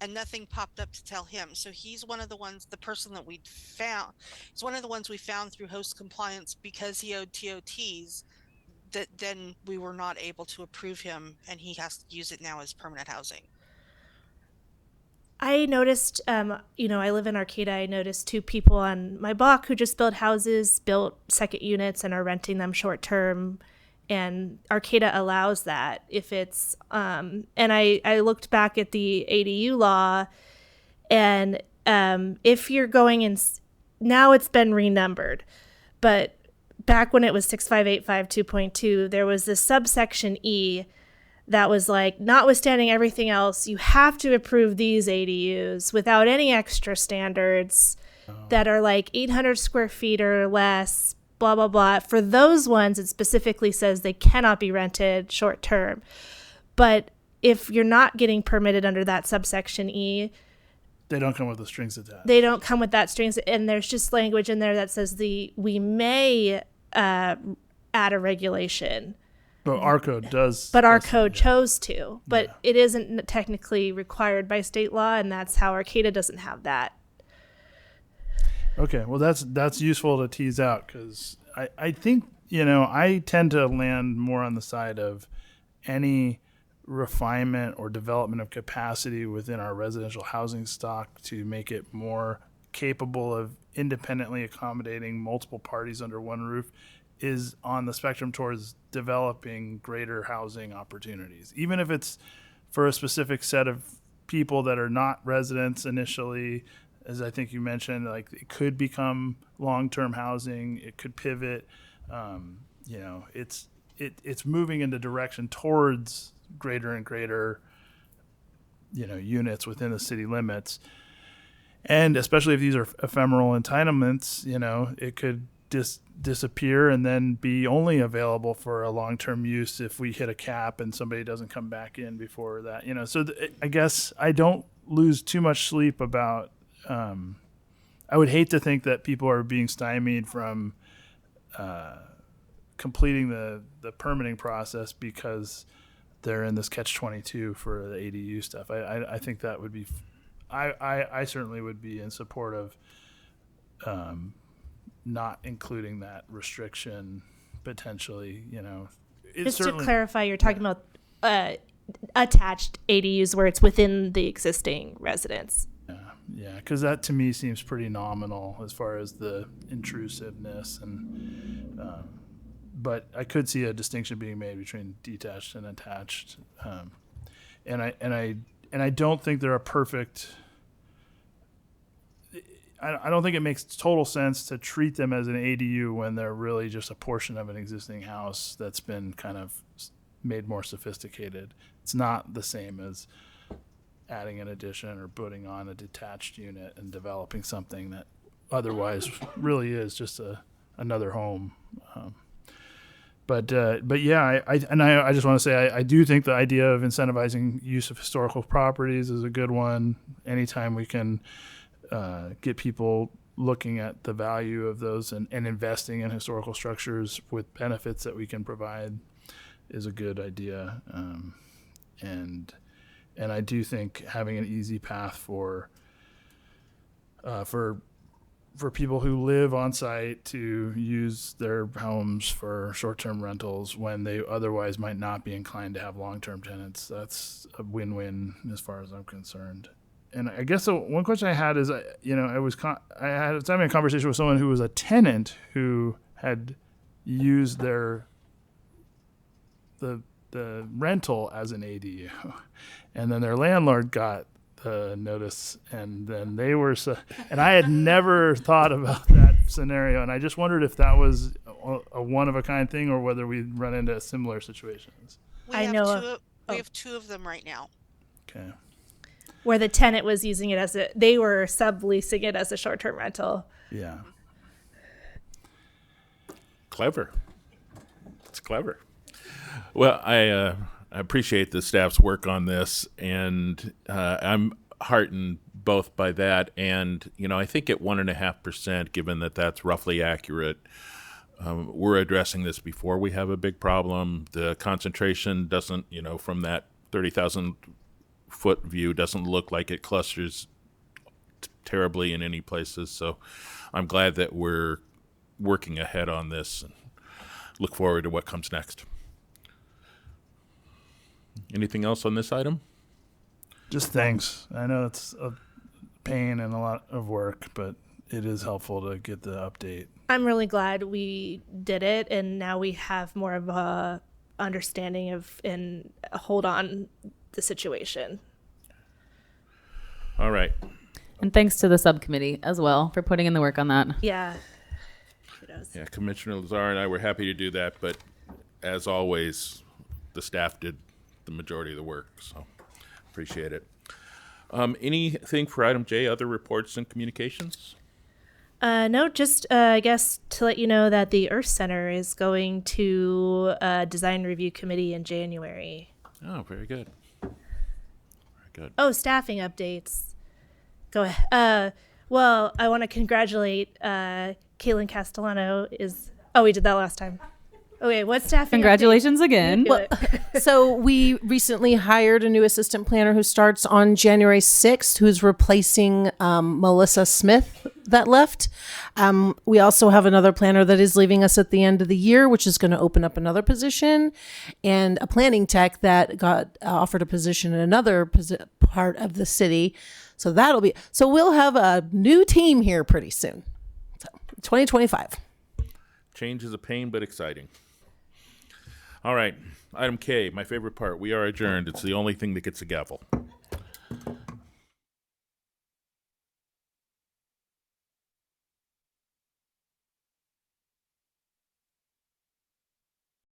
and nothing popped up to tell him. So he's one of the ones, the person that we found, it's one of the ones we found through host compliance because he owed TOTs, that then we were not able to approve him, and he has to use it now as permanent housing. I noticed, I live in Arcata. I noticed two people on my block who just built second units and are renting them short term. And Arcata allows that if it's, and I looked back at the ADU law, and if you're going in, now it's been renumbered, but back when it was 65852.2, there was this subsection E that was like, notwithstanding everything else, you have to approve these ADUs without any extra standards that are like 800 square feet or less, blah, blah, blah. For those ones, it specifically says they cannot be rented short term. But if you're not getting permitted under that subsection E, they don't come with the strings attached. They don't come with that strings. And there's just language in there that says we may add a regulation. But our code does. But our does- code yeah. chose to. But it isn't technically required by state law, and that's how Arcata doesn't have that. Okay, well that's useful to tease out, because I think, I tend to land more on the side of any refinement or development of capacity within our residential housing stock to make it more capable of independently accommodating multiple parties under one roof is on the spectrum towards developing greater housing opportunities, even if it's for a specific set of people that are not residents initially. As I think you mentioned, like, it could become long-term housing, it could pivot. It's moving in the direction towards greater and greater, units within the city limits. And especially if these are ephemeral entitlements, it could disappear and then be only available for a long-term use if we hit a cap and somebody doesn't come back in before that. So I guess I don't lose too much sleep about. I would hate to think that people are being stymied from completing the permitting process because they're in this catch-22 for the ADU stuff. I think that would be. I certainly would be in support of not including that restriction potentially. Just to clarify, you're talking about attached ADUs where it's within the existing residence. Yeah, because that to me seems pretty nominal as far as the intrusiveness, and but I could see a distinction being made between detached and attached, and I don't think they're a perfect. I don't think it makes total sense to treat them as an ADU when they're really just a portion of an existing house that's been kind of made more sophisticated. It's not the same as adding an addition or putting on a detached unit and developing something that otherwise really is just another home. But yeah, I just want to say I do think the idea of incentivizing use of historical properties is a good one. Anytime we can get people looking at the value of those and investing in historical structures with benefits that we can provide is a good idea. And I do think having an easy path for people who live on site to use their homes for short-term rentals when they otherwise might not be inclined to have long-term tenants, that's a win-win as far as I'm concerned. And I guess one question I had is, I was having a conversation with someone who was a tenant who had used the rental as an ADU, and then their landlord got the notice, and then they were and I had never thought about that scenario, and I just wondered if that was a one-of-a-kind thing or whether we'd run into similar situations. We have two of them right now. Okay. Where the tenant was using it they were subleasing it as a short-term rental. Yeah. Clever. It's clever. Well, I appreciate the staff's work on this, and I'm heartened both by that and, I think at 1.5%, given that that's roughly accurate, we're addressing this before we have a big problem. The concentration doesn't, from that 30,000 foot view, doesn't look like it clusters terribly in any places. So I'm glad that we're working ahead on this and look forward to what comes next. Anything else on this item? Just thanks. I know it's a pain and a lot of work, but it is helpful to get the update. I'm really glad we did it, and now we have more of a understanding of and a hold on the situation. All right. And thanks to the subcommittee as well for putting in the work on that. Yeah. Yeah, Commissioner Lazar and I were happy to do that, but as always, the staff did the majority of the work, so appreciate it. Anything for item J, other reports and communications? No, just I guess to let you know that the Earth Center is going to a design review committee in January. Oh, very good. Very good. Oh, staffing updates. Go ahead. Well, I want to congratulate Caitlin Castellano we did that last time. Okay, what's staffing? Congratulations again. Well, So we recently hired a new assistant planner who starts on January 6th, who's replacing Melissa Smith that left. We also have another planner that is leaving us at the end of the year, which is going to open up another position, and a planning tech that got offered a position in another part of the city. So we'll have a new team here pretty soon. So 2025. Change is a pain, but exciting. All right. Item K, my favorite part. We are adjourned. It's the only thing that gets a gavel.